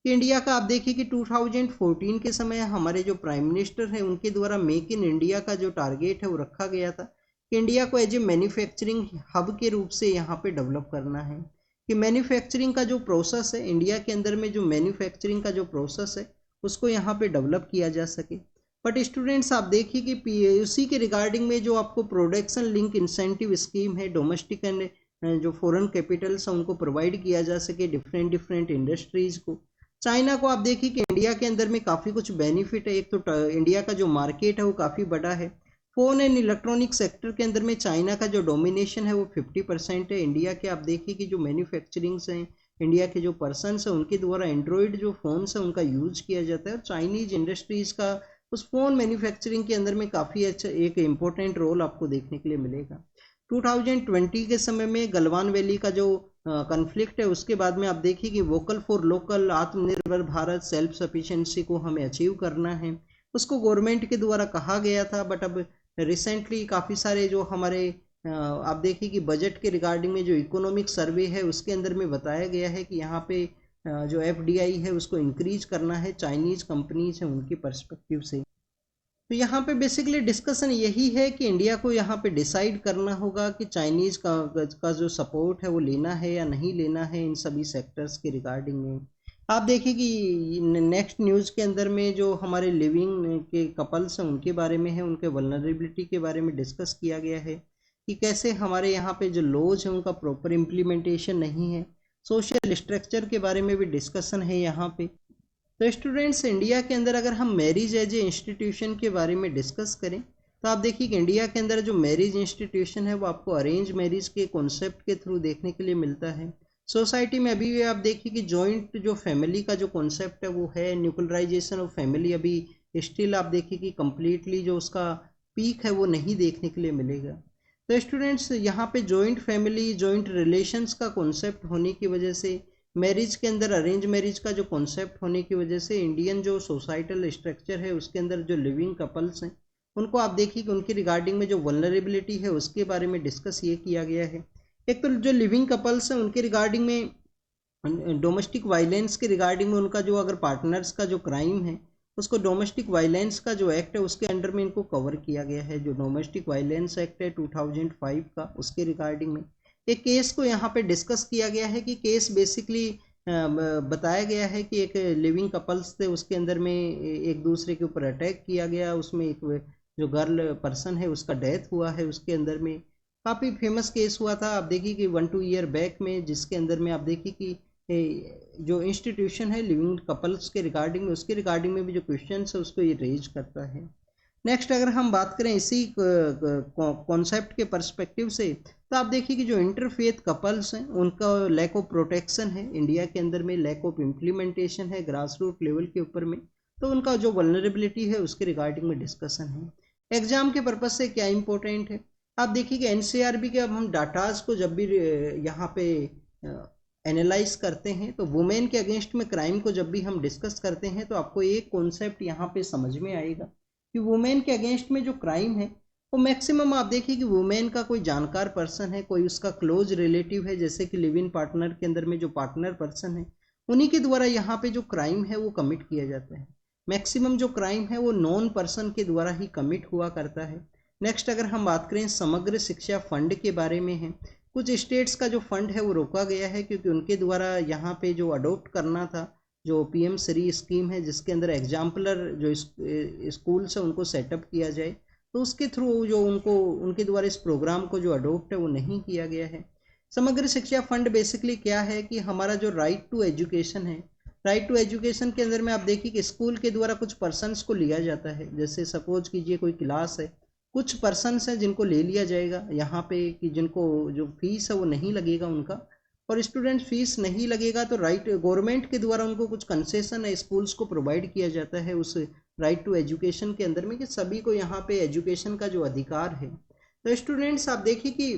कि इंडिया का आप देखिए कि 2014 के समय हमारे जो प्राइम मिनिस्टर हैं उनके द्वारा मेक इन इंडिया का जो टारगेट है वो रखा गया था कि इंडिया को एज ए मैन्युफैक्चरिंग हब के रूप से यहाँ पे डेवलप करना है, कि मैन्युफैक्चरिंग का जो प्रोसेस है इंडिया के अंदर में, जो मैन्युफैक्चरिंग का जो प्रोसेस है उसको यहाँ पे डेवलप किया जा सके। बट स्टूडेंट्स आप देखिए कि पीयूसी के रिगार्डिंग में जो आपको प्रोडक्शन लिंक इंसेंटिव स्कीम है, डोमेस्टिक एंड जो फॉरेन कैपिटल्स हैं उनको प्रोवाइड किया जा सके डिफरेंट इंडस्ट्रीज़ को। चाइना को आप देखिए कि इंडिया के अंदर में काफ़ी कुछ बेनिफिट है। एक तो इंडिया का जो मार्केट है वो काफ़ी बड़ा है। फ़ोन एंड इलेक्ट्रॉनिक सेक्टर के अंदर में चाइना का जो डोमिनेशन है वो 50% है। इंडिया के आप देखिए कि जो मैन्युफैक्चरिंग्स हैं, इंडिया के जो पर्सनस हैं उनके द्वारा एंड्रॉयड जो फ़ोन्स हैं उनका यूज किया जाता है, और चाइनीज़ इंडस्ट्रीज़ का उस फ़ोन मैन्युफैक्चरिंग के अंदर में काफ़ी अच्छा एक इम्पोर्टेंट रोल आपको देखने के लिए मिलेगा। 2020 के समय में गलवान वैली का जो कन्फ्लिक्ट है उसके बाद में आप देखिए कि वोकल फॉर लोकल, आत्मनिर्भर भारत, सेल्फ सफिशिएंसी को हमें अचीव करना है, उसको गवर्नमेंट के द्वारा कहा गया था। बट अब रिसेंटली काफ़ी सारे जो हमारे आप देखिए कि बजट के रिगार्डिंग में जो इकोनॉमिक सर्वे है उसके अंदर में बताया गया है कि यहाँ पे जो एफडीआई है उसको इंक्रीज करना है, चाइनीज़ कंपनीज हैं उनकी पर्सपेक्टिव से। तो यहाँ पे बेसिकली डिस्कशन यही है कि इंडिया को यहाँ पे डिसाइड करना होगा कि चाइनीज़ का जो सपोर्ट है वो लेना है या नहीं लेना है इन सभी सेक्टर्स के रिगार्डिंग में। आप देखिए कि नेक्स्ट न्यूज़ के अंदर में जो हमारे लिविंग के कपल्स हैं उनके बारे में है, उनके वल्नरेबिलिटी के बारे में डिस्कस किया गया है कि कैसे हमारे यहाँ पे जो लॉज हैं उनका प्रॉपर इम्प्लीमेंटेशन नहीं है। सोशल स्ट्रक्चर के बारे में भी डिस्कशन है यहाँ पे। तो स्टूडेंट्स इंडिया के अंदर अगर हम मैरिज एज ए इंस्टीट्यूशन के बारे में डिस्कस करें तो आप देखिए कि इंडिया के अंदर जो मैरिज इंस्टीट्यूशन है वो आपको अरेंज मैरिज के कॉन्सेप्ट के थ्रू देखने के लिए मिलता है। सोसाइटी में अभी भी आप देखिए कि जॉइंट जो फैमिली का जो कॉन्सेप्ट है वो है, न्यूक्लियराइजेशन ऑफ फैमिली अभी स्टिल आप देखिए कि कम्प्लीटली जो उसका पीक है वो नहीं देखने के लिए मिलेगा। तो स्टूडेंट्स यहाँ पे जॉइंट फैमिली, जॉइंट रिलेशंस का कॉन्सेप्ट होने की वजह से, मैरिज के अंदर अरेंज मैरिज का जो कॉन्सेप्ट होने की वजह से इंडियन जो सोसाइटल स्ट्रक्चर है उसके अंदर जो लिविंग कपल्स हैं उनको आप देखिए कि उनकी रिगार्डिंग में जो वल्नरेबिलिटी है उसके बारे में डिस्कस ये किया गया है। एक तो जो लिविंग कपल्स हैं उनके रिगार्डिंग में डोमेस्टिक वायलेंस के रिगार्डिंग में उनका जो अगर पार्टनर्स का जो क्राइम है उसको डोमेस्टिक वायलेंस का जो एक्ट है उसके अंडर में इनको कवर किया गया है। जो डोमेस्टिक वायलेंस एक्ट है 2005 का उसके रिगार्डिंग में एक केस को यहाँ पे डिस्कस किया गया है कि केस बेसिकली बताया गया है कि एक लिविंग कपल्स थे, उसके अंदर में एक दूसरे के ऊपर अटैक किया गया, उसमें एक जो गर्ल पर्सन है उसका डेथ हुआ है। उसके अंदर में काफ़ी फेमस केस हुआ था, आप देखिए कि 1-2 ईयर बैक में, जिसके अंदर में आप देखिए कि जो इंस्टीट्यूशन है लिविंग कपल्स के रिगार्डिंग में, उसके रिगार्डिंग में भी जो क्वेश्चन है उसको ये रेज करता है। नेक्स्ट अगर हम बात करें इसी कॉन्सेप्ट के पर्सपेक्टिव से तो आप देखिए कि जो इंटरफेथ कपल्स हैं उनका लैक ऑफ प्रोटेक्शन है इंडिया के अंदर में, लैक ऑफ इम्प्लीमेंटेशन है ग्रास रूट लेवल के ऊपर में, तो उनका जो वल्नरेबिलिटी है उसके रिगार्डिंग में डिस्कशन है। एग्जाम के पर्पज से क्या इंपॉर्टेंट है, आप देखिए कि एनसीआरबी के अब हम डाटाज को जब भी यहाँ पे एनालाइज करते हैं तो वुमेन के अगेंस्ट में क्राइम को जब भी हम डिस्कस करते हैं तो आपको एक कॉन्सेप्ट यहाँ पे समझ में आएगा कि वुमेन के अगेंस्ट में जो क्राइम है वो मैक्सिमम आप देखिए कि वुमेन का कोई जानकार पर्सन है, कोई उसका क्लोज रिलेटिव है, जैसे कि लिव इन पार्टनर के अंदर में जो पार्टनर पर्सन है उन्हीं के द्वारा यहाँ पे जो क्राइम है वो कमिट किया जाता है। मैक्सिमम जो क्राइम है वो नॉन पर्सन के द्वारा ही कमिट हुआ करता है। नेक्स्ट अगर हम बात करें समग्र शिक्षा फंड के बारे में है कुछ स्टेट्स का जो फंड है वो रोका गया है, क्योंकि उनके द्वारा यहाँ पे जो अडोप्ट करना था जो पीएम श्री स्कीम है, जिसके अंदर एग्जाम्पलर जो स्कूल्स है उनको सेटअप किया जाए, तो उसके थ्रू जो उनको उनके द्वारा इस प्रोग्राम को जो अडोप्ट है वो नहीं किया गया है। समग्र शिक्षा फंड बेसिकली क्या है कि हमारा जो राइट टू एजुकेशन है, राइट टू एजुकेशन के अंदर में आप देखिए कि स्कूल के द्वारा कुछ पर्सनस को लिया जाता है, जैसे सपोज कीजिए कोई क्लास है, कुछ पर्सनस हैं जिनको ले लिया जाएगा यहाँ पे, कि जिनको जो फीस है वो नहीं लगेगा उनका, और स्टूडेंट फीस नहीं लगेगा तो राइट गवर्नमेंट के द्वारा उनको कुछ कंसेशन है स्कूल्स को प्रोवाइड किया जाता है उस राइट टू एजुकेशन के अंदर में, कि सभी को यहाँ पे एजुकेशन का जो अधिकार है। तो स्टूडेंट्स आप देखिए कि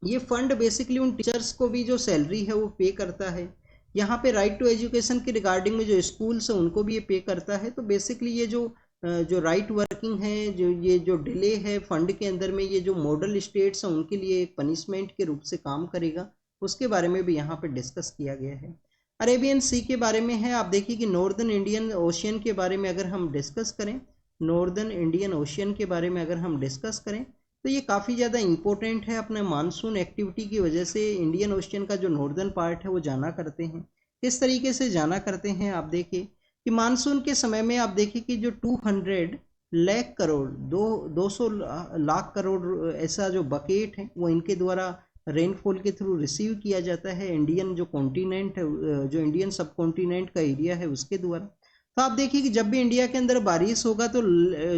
ये फंड बेसिकली उन टीचर्स को भी जो सैलरी है वो पे करता है, यहाँ पे राइट टू एजुकेशन के रिगार्डिंग में जो स्कूल्स हैं उनको भी ये पे करता है। तो बेसिकली ये जो राइट वर्किंग है, जो ये जो डिले है फंड के अंदर में, ये जो मॉडल स्टेट्स हैं उनके लिए एक पनिशमेंट के रूप से काम करेगा, उसके बारे में भी यहाँ पे डिस्कस किया गया है। अरेबियन सी के बारे में है, आप देखिए कि नॉर्दर्न इंडियन ओशियन के बारे में अगर हम डिस्कस करें, नॉर्दर्न इंडियन ओशियन के बारे में अगर हम डिस्कस करें, तो ये काफ़ी ज़्यादा इंपॉर्टेंट है। अपने मानसून एक्टिविटी की वजह से इंडियन ओशियन का जो नॉर्दर्न पार्ट है वो जाना करते हैं। किस तरीके से जाना करते हैं, आप देखिए कि मानसून के समय में आप देखिए कि जो 200 लाख करोड़ 200 लाख करोड़ ऐसा जो बकेट है वो इनके द्वारा रेनफॉल के थ्रू रिसीव किया जाता है इंडियन जो कॉन्टिनेंट है, जो इंडियन सब कॉन्टिनेंट का एरिया है उसके द्वारा। तो आप देखिए कि जब भी इंडिया के अंदर बारिश होगा तो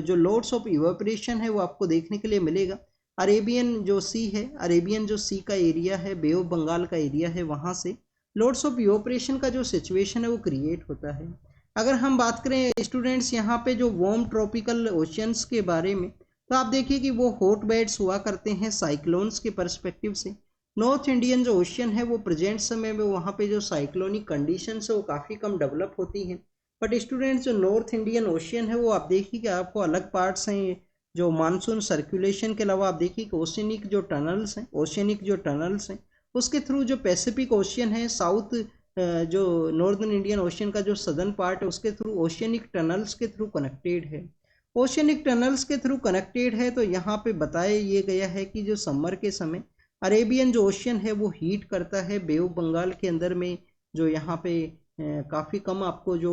जो लॉट्स ऑफ इवेपोरेशन है वो आपको देखने के लिए मिलेगा। अरेबियन जो सी है, अरेबियन जो सी का एरिया है, बे ऑफ बंगाल का एरिया है, वहाँ से लॉट्स ऑफ इवेपोरेशन का जो सिचुएशन है वो क्रिएट होता है। अगर हम बात करें स्टूडेंट्स यहाँ पे जो वार्म ट्रॉपिकल ओशियंस के बारे में, तो आप देखिए कि वो हॉट बेड्स हुआ करते हैं साइक्लोन्स के परस्पेक्टिव से। नॉर्थ इंडियन जो ओशियन है वो प्रेजेंट समय में वहाँ पे जो साइक्लोनिक कंडीशंस है वो काफ़ी कम डेवलप होती हैं। बट स्टूडेंट्स जो नॉर्थ इंडियन ओशियन है वो आप देखिए कि आपको अलग पार्ट्स हैं जो मानसून सर्कुलेशन के अलावा आप देखिए कि ओशियनिक जो टनल्स हैं, ओशियनिक जो टनल्स हैं उसके थ्रू जो पैसिफिक ओशियन है, साउथ जो नॉर्दर्न इंडियन ओशियन का जो सदर्न पार्ट है उसके थ्रू ओशियनिक टनल्स के थ्रू कनेक्टेड है। ओशियनिक टनल्स के थ्रू कनेक्टेड है, तो यहाँ पे बताया ये गया है कि जो समर के समय अरेबियन जो ओशियन है वो हीट करता है, बे ऑफ बंगाल के अंदर में जो यहाँ पे काफ़ी कम आपको जो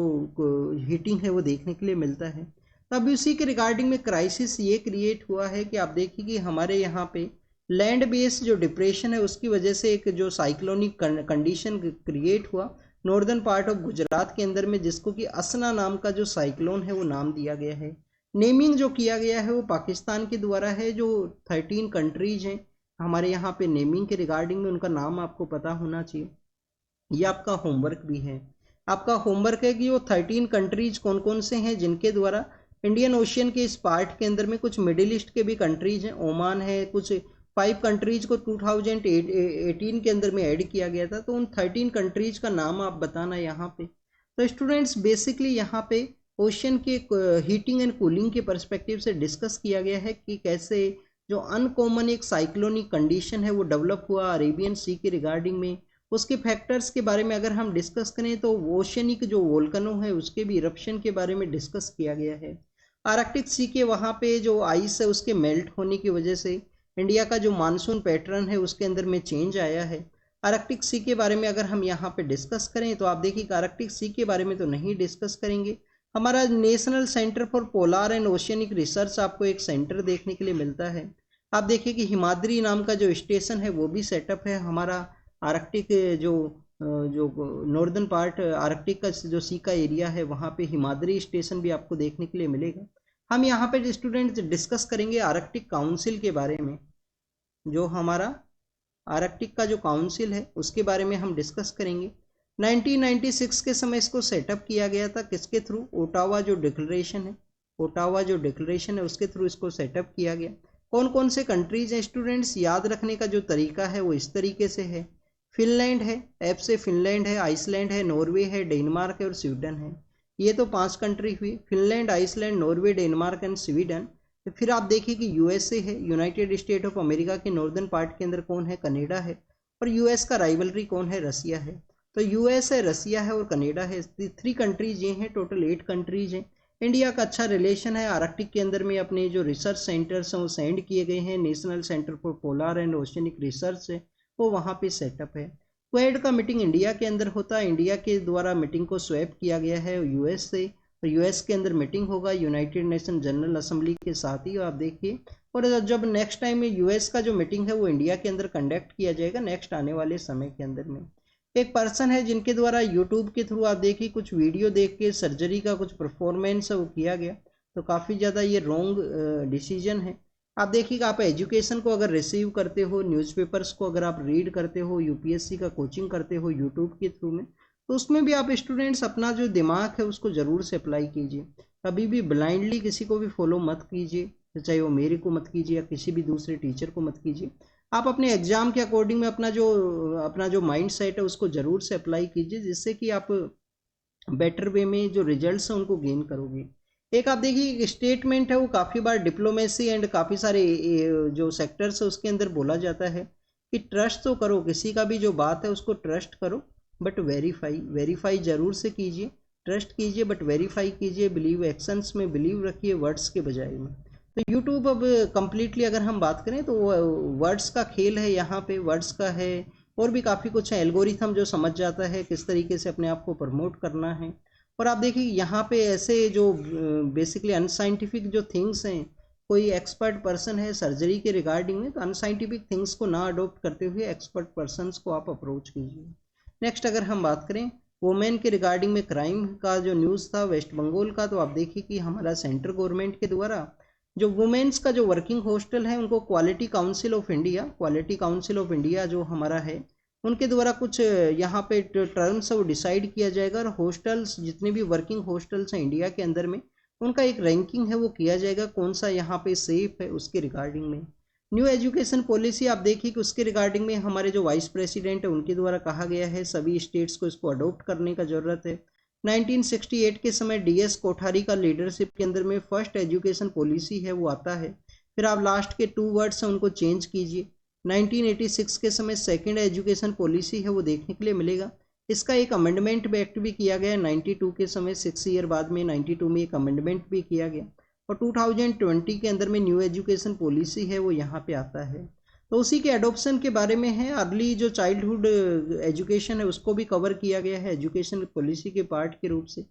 हीटिंग है वो देखने के लिए मिलता है। तब उसी के रिगार्डिंग में क्राइसिस ये क्रिएट हुआ है कि आप देखिए कि हमारे यहाँ पे लैंड बेस जो डिप्रेशन है उसकी वजह से एक जो साइक्लोनिक कंडीशन क्रिएट हुआ नॉर्दर्न पार्ट ऑफ गुजरात के अंदर में, जिसको कि असना नाम का जो साइक्लोन है वो नाम दिया गया है। नेमिंग जो किया गया है वो पाकिस्तान के द्वारा है। जो 13 कंट्रीज हैं हमारे यहाँ पे नेमिंग के रिगार्डिंग में उनका नाम आपको पता होना चाहिए। ये आपका होमवर्क भी है, आपका होमवर्क है कि वो 13 कंट्रीज कौन कौन से हैं जिनके द्वारा इंडियन ओशियन के इस पार्ट के अंदर में कुछ मिडिल ईस्ट के भी कंट्रीज हैं, ओमान है, कुछ 5 कंट्रीज को 2018 के अंदर में ऐड किया गया था। तो उन 13 कंट्रीज का नाम आप बताना यहाँ पे। तो स्टूडेंट्स बेसिकली यहाँ पे ओशियन के हीटिंग एंड कूलिंग के परस्पेक्टिव से डिस्कस किया गया है कि कैसे जो अनकॉमन एक साइक्लोनिक कंडीशन है वो डेवलप हुआ अरेबियन सी के रिगार्डिंग में। उसके फैक्टर्स के बारे में अगर हम डिस्कस करें तो ओशियनिक जो वोल्केनो है उसके भी इरप्शन के बारे में डिस्कस किया गया है। आर्कटिक सी के वहाँ पे जो आइस है उसके मेल्ट होने की वजह से इंडिया का जो मानसून पैटर्न है उसके अंदर में चेंज आया है। आर्कटिक सी के बारे में अगर हम यहाँ पे डिस्कस करें तो आप देखिए कि आर्कटिक सी के बारे में तो नहीं डिस्कस करेंगे। हमारा national centre for polar and oceanic research आपको एक सेंटर देखने के लिए मिलता है। आप देखिए कि हिमाद्री नाम का जो स्टेशन है वो भी सेटअप है हमारा आर्कटिक जो नॉर्दर्न पार्ट आर्कटिक का जो सी का एरिया है वहाँ पे हिमाद्री स्टेशन भी आपको देखने के लिए मिलेगा। हम यहाँ पे स्टूडेंट डिस्कस करेंगे आर्कटिक काउंसिल के बारे में। जो हमारा आर्कटिक का जो काउंसिल है उसके बारे में हम डिस्कस करेंगे। 1996 के समय इसको सेटअप किया गया था, किसके थ्रू? ओटावा जो डिक्लेरेशन है, ओटावा जो डिक्लेरेशन है उसके थ्रू इसको सेटअप किया गया। कौन कौन से कंट्रीज हैं स्टूडेंट्स? याद रखने का जो तरीका है वो इस तरीके से है। फिनलैंड है, एफ से फिनलैंड है, आइसलैंड है, नॉर्वे है, डेनमार्क है और स्वीडन है। ये तो 5 कंट्री हुई, Finland, Iceland, Norway, Denmark and Sweden. तो फिर आप देखिए कि यूएसए है, यूनाइटेड स्टेट ऑफ अमेरिका के नॉर्दर्न पार्ट के अंदर कौन है? कनाडा है। और यूएस का राइवलरी कौन है? रसिया है। तो यूएस है, रसिया है और कनाडा है। 3 कंट्रीज ये हैं, टोटल 8 कंट्रीज हैं। इंडिया का अच्छा रिलेशन है। आर्कटिक के अंदर में अपने जो रिसर्च सेंटर्स हैं वो सेंड किए गए हैं। National centre for polar and oceanic research है वो वहाँ पे सेटअप है। क्वेड का मीटिंग इंडिया के अंदर होता है। इंडिया के द्वारा मीटिंग को स्वैप किया गया है यूएस से, और यूएस के अंदर मीटिंग होगा यूनाइटेड नेशन जनरल असेंबली के साथ ही, आप देखिए। और जब नेक्स्ट टाइम यूएस का जो मीटिंग है वो इंडिया के अंदर कंडक्ट किया जाएगा नेक्स्ट आने वाले समय के अंदर में। एक पर्सन है जिनके द्वारा यूट्यूब के थ्रू आप देखिए कुछ वीडियो देख के सर्जरी का कुछ परफॉर्मेंस है वो किया गया, तो काफ़ी ज़्यादा ये रॉन्ग डिसीजन है। आप देखिएगा, आप एजुकेशन को अगर रिसीव करते हो, न्यूज़पेपर्स को अगर आप रीड करते हो, यूपीएससी का कोचिंग करते हो यूट्यूब के थ्रू में, तो उसमें भी आप स्टूडेंट्स अपना जो दिमाग है उसको ज़रूर से अप्लाई कीजिए। कभी भी ब्लाइंडली किसी को भी फॉलो मत कीजिए, चाहे वो मेरे को मत कीजिए या किसी भी दूसरे टीचर को मत कीजिए। आप अपने एग्जाम के अकॉर्डिंग में अपना जो माइंड सेट है उसको ज़रूर से अप्लाई कीजिए, जिससे कि आप बेटर वे में जो रिजल्ट्स हैं उनको गेन करोगे। एक आप देखिए स्टेटमेंट है वो काफ़ी बार डिप्लोमेसी एंड काफ़ी सारे जो सेक्टर्स है उसके अंदर बोला जाता है कि ट्रस्ट तो करो, किसी का भी जो बात है उसको ट्रस्ट करो, बट वेरीफाई ज़रूर से कीजिए। ट्रस्ट कीजिए बट वेरीफाई कीजिए, बिलीव एक्शंस में बिलीव रखिए वर्ड्स के बजाय में। तो यूट्यूब अब कम्प्लीटली अगर हम बात करें तो वर्ड्स का खेल है, यहाँ पे वर्ड्स का है, और भी काफ़ी कुछ है। एल्गोरिथम जो समझ जाता है किस तरीके से अपने आप को प्रमोट करना है। और आप देखिए यहाँ पे ऐसे जो बेसिकली अनसाइंटिफिक जो थिंग्स हैं, कोई एक्सपर्ट पर्सन है सर्जरी के रिगार्डिंग में, तो अनसाइंटिफिक थिंग्स को ना अडोप्ट करते हुए एक्सपर्ट पर्सनस को आप अप्रोच कीजिए। नेक्स्ट अगर हम बात करें वुमेन के रिगार्डिंग में क्राइम का जो न्यूज़ था वेस्ट बंगाल का, तो आप देखिए कि हमारा सेंट्रल गवर्नमेंट के द्वारा जो वुमेन्स का जो वर्किंग हॉस्टल है उनको क्वालिटी काउंसिल ऑफ इंडिया जो हमारा है उनके द्वारा कुछ यहाँ पे टर्म्स है वो डिसाइड किया जाएगा, और हॉस्टल्स जितने भी वर्किंग हॉस्टल्स हैं इंडिया के अंदर में उनका एक रैंकिंग है वो किया जाएगा, कौन सा यहाँ पे सेफ है उसके रिगार्डिंग में। न्यू एजुकेशन पॉलिसी आप देखिए कि उसके रिगार्डिंग में हमारे जो वाइस प्रेसिडेंट है उनके द्वारा कहा गया है सभी स्टेट्स को इसको अडॉप्ट करने का ज़रूरत है। 1968 के समय डीएस कोठारी का लीडरशिप के अंदर में फर्स्ट एजुकेशन पॉलिसी है वो आता है, फिर आप लास्ट के 2 वर्ड्स हैं उनको चेंज कीजिए। 1986 के समय सेकेंड एजुकेशन पॉलिसी है वो देखने के लिए मिलेगा। इसका एक अमेंडमेंट एक्ट भी किया गया 92 के समय, 6 ईयर बाद में 92 में एक अमेंडमेंट भी किया गया, और 2020 के अंदर में न्यू एजुकेशन पॉलिसी है वो यहाँ पे आता है। तो उसी के एडॉप्शन के बारे में है। अर्ली जो चाइल्डहुड एजुकेशन है उसको भी कवर किया गया है एजुकेशन पॉलिसी के पार्ट के रूप से।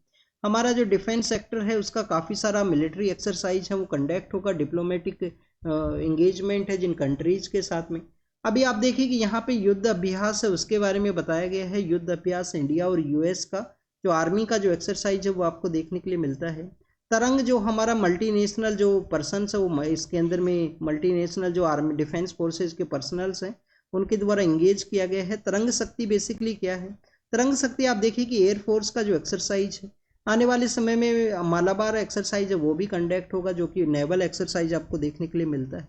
हमारा जो डिफेंस सेक्टर है उसका काफ़ी सारा मिलिट्री एक्सरसाइज है वो कंडक्ट होगा, डिप्लोमेटिक एंगेजमेंट है जिन कंट्रीज़ के साथ में। अभी आप देखिए कि यहाँ पे युद्ध अभ्यास है उसके बारे में बताया गया है। युद्ध अभ्यास इंडिया और यूएस का जो आर्मी का जो एक्सरसाइज है वो आपको देखने के लिए मिलता है। तरंग जो हमारा मल्टीनेशनल जो पर्सनस है वो इसके अंदर में मल्टीनेशनल जो आर्मी डिफेंस फोर्सेज के पर्सनल्स हैं उनके द्वारा इंगेज किया गया है। तरंग शक्ति बेसिकली क्या है? तरंग शक्ति आप देखिए कि एयरफोर्स का जो एक्सरसाइज है, आने वाले समय में मालाबार एक्सरसाइज है वो भी कंडक्ट होगा जो कि नेवल एक्सरसाइज आपको देखने के लिए मिलता है।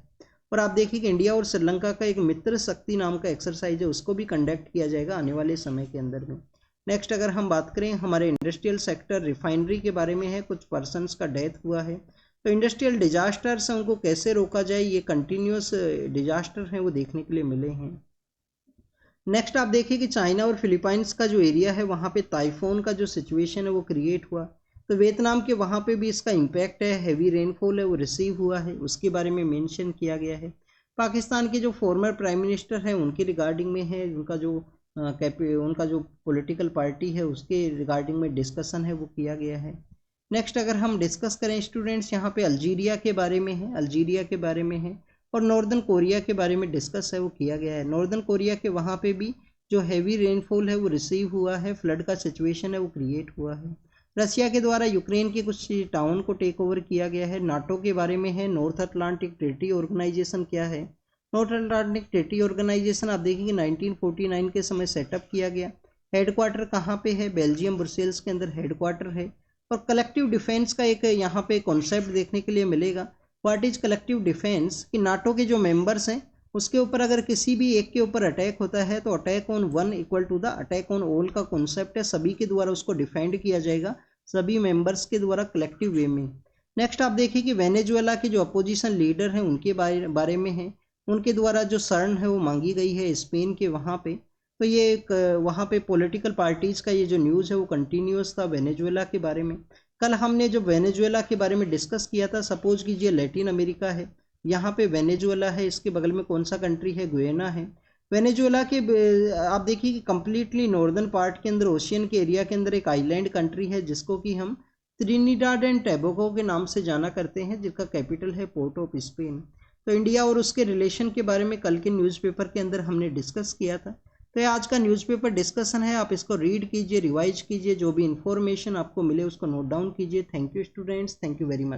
और आप देखिए कि इंडिया और श्रीलंका का एक मित्र शक्ति नाम का एक्सरसाइज है उसको भी कंडक्ट किया जाएगा आने वाले समय के अंदर में। नेक्स्ट अगर हम बात करें हमारे इंडस्ट्रियल सेक्टर रिफाइनरी के बारे में है, कुछ पर्सनस का डेथ हुआ है, तो इंडस्ट्रियल डिजास्टर्स हैं उनको कैसे रोका जाए, ये कंटिन्यूस डिजास्टर हैं वो देखने के लिए मिले हैं। नेक्स्ट आप देखिए कि चाइना और फिलीपाइंस का जो एरिया है वहाँ पे टाइफून का जो सिचुएशन है वो क्रिएट हुआ, तो वियतनाम के वहाँ पे भी इसका इम्पैक्ट है, हैवी रेनफॉल है वो रिसीव हुआ है, उसके बारे में मेंशन किया गया है। पाकिस्तान के जो फॉर्मर प्राइम मिनिस्टर हैं उनके रिगार्डिंग में है, उनका जो पॉलिटिकल पार्टी है उसके रिगार्डिंग में डिस्कशन है वो किया गया है। नेक्स्ट अगर हम डिस्कस करें स्टूडेंट्स, यहाँ पे अल्जीरिया के बारे में है, और नॉर्दर्न कोरिया के बारे में डिस्कस है वो किया गया है। नॉर्दर्न कोरिया के वहाँ पे भी जो हैवी रेनफॉल है वो रिसीव हुआ है, फ्लड का सिचुएशन है वो क्रिएट हुआ है। रशिया के द्वारा यूक्रेन के कुछ टाउन को टेक ओवर किया गया है। नाटो के बारे में है, नॉर्थ अटलांटिक ट्रीटी ऑर्गेनाइजेशन क्या है? नॉर्थ अटलांटिक ट्रीटी ऑर्गेनाइजेशन आप देखेंगे 1949 के समय सेटअप किया गया। हेडक्वार्टर कहाँ पे है? बेल्जियम ब्रुसेल्स के अंदर हेडक्वार्टर है। और कलेक्टिव डिफेंस का एक यहाँ पे कॉन्सेप्ट देखने के लिए मिलेगा। What is collective defence? कि नाटो के जो मेंबर्स हैं उसके ऊपर अगर किसी भी एक के ऊपर अटैक होता है तो attack on one equal to the attack on all का कॉन्सेप्ट है, सभी के द्वारा उसको डिफेंड किया जाएगा, सभी मेंबर्स के द्वारा कलेक्टिव वे में। नेक्स्ट आप देखिए कि वेनेजुएला के जो अपोजिशन लीडर हैं उनके बारे में है, उनके द्वारा जो शरण है वो मांगी गई है स्पेन के वहाँ पे। तो ये एक वहाँ पे पॉलिटिकल पार्टीज़ का ये जो न्यूज़ है वो कंटिन्यूस था वेनेजुएला के बारे में। कल हमने जो वेनेजुएला के बारे में डिस्कस किया था, सपोज कीजिए लैटिन अमेरिका है, यहाँ पे वेनेजुएला है, इसके बगल में कौन सा कंट्री है, गुयाना है। वेनेजुएला के आप देखिए कि कम्प्लीटली नॉर्दर्न पार्ट के अंदर, ओशियन के एरिया के अंदर एक आइलैंड कंट्री है जिसको कि हम त्रिनिडाड एंड टैबोगो के नाम से जाना करते हैं, जिसका कैपिटल है पोर्ट ऑफ स्पेन। तो इंडिया और उसके रिलेशन के बारे में कल के न्यूज़पेपर के अंदर हमने डिस्कस किया था। तो ये आज का न्यूज़पेपर डिस्कशन है, आप इसको रीड कीजिए, रिवाइज कीजिए, जो भी इन्फॉर्मेशन आपको मिले उसको नोट डाउन कीजिए। Thank you students, thank you very much.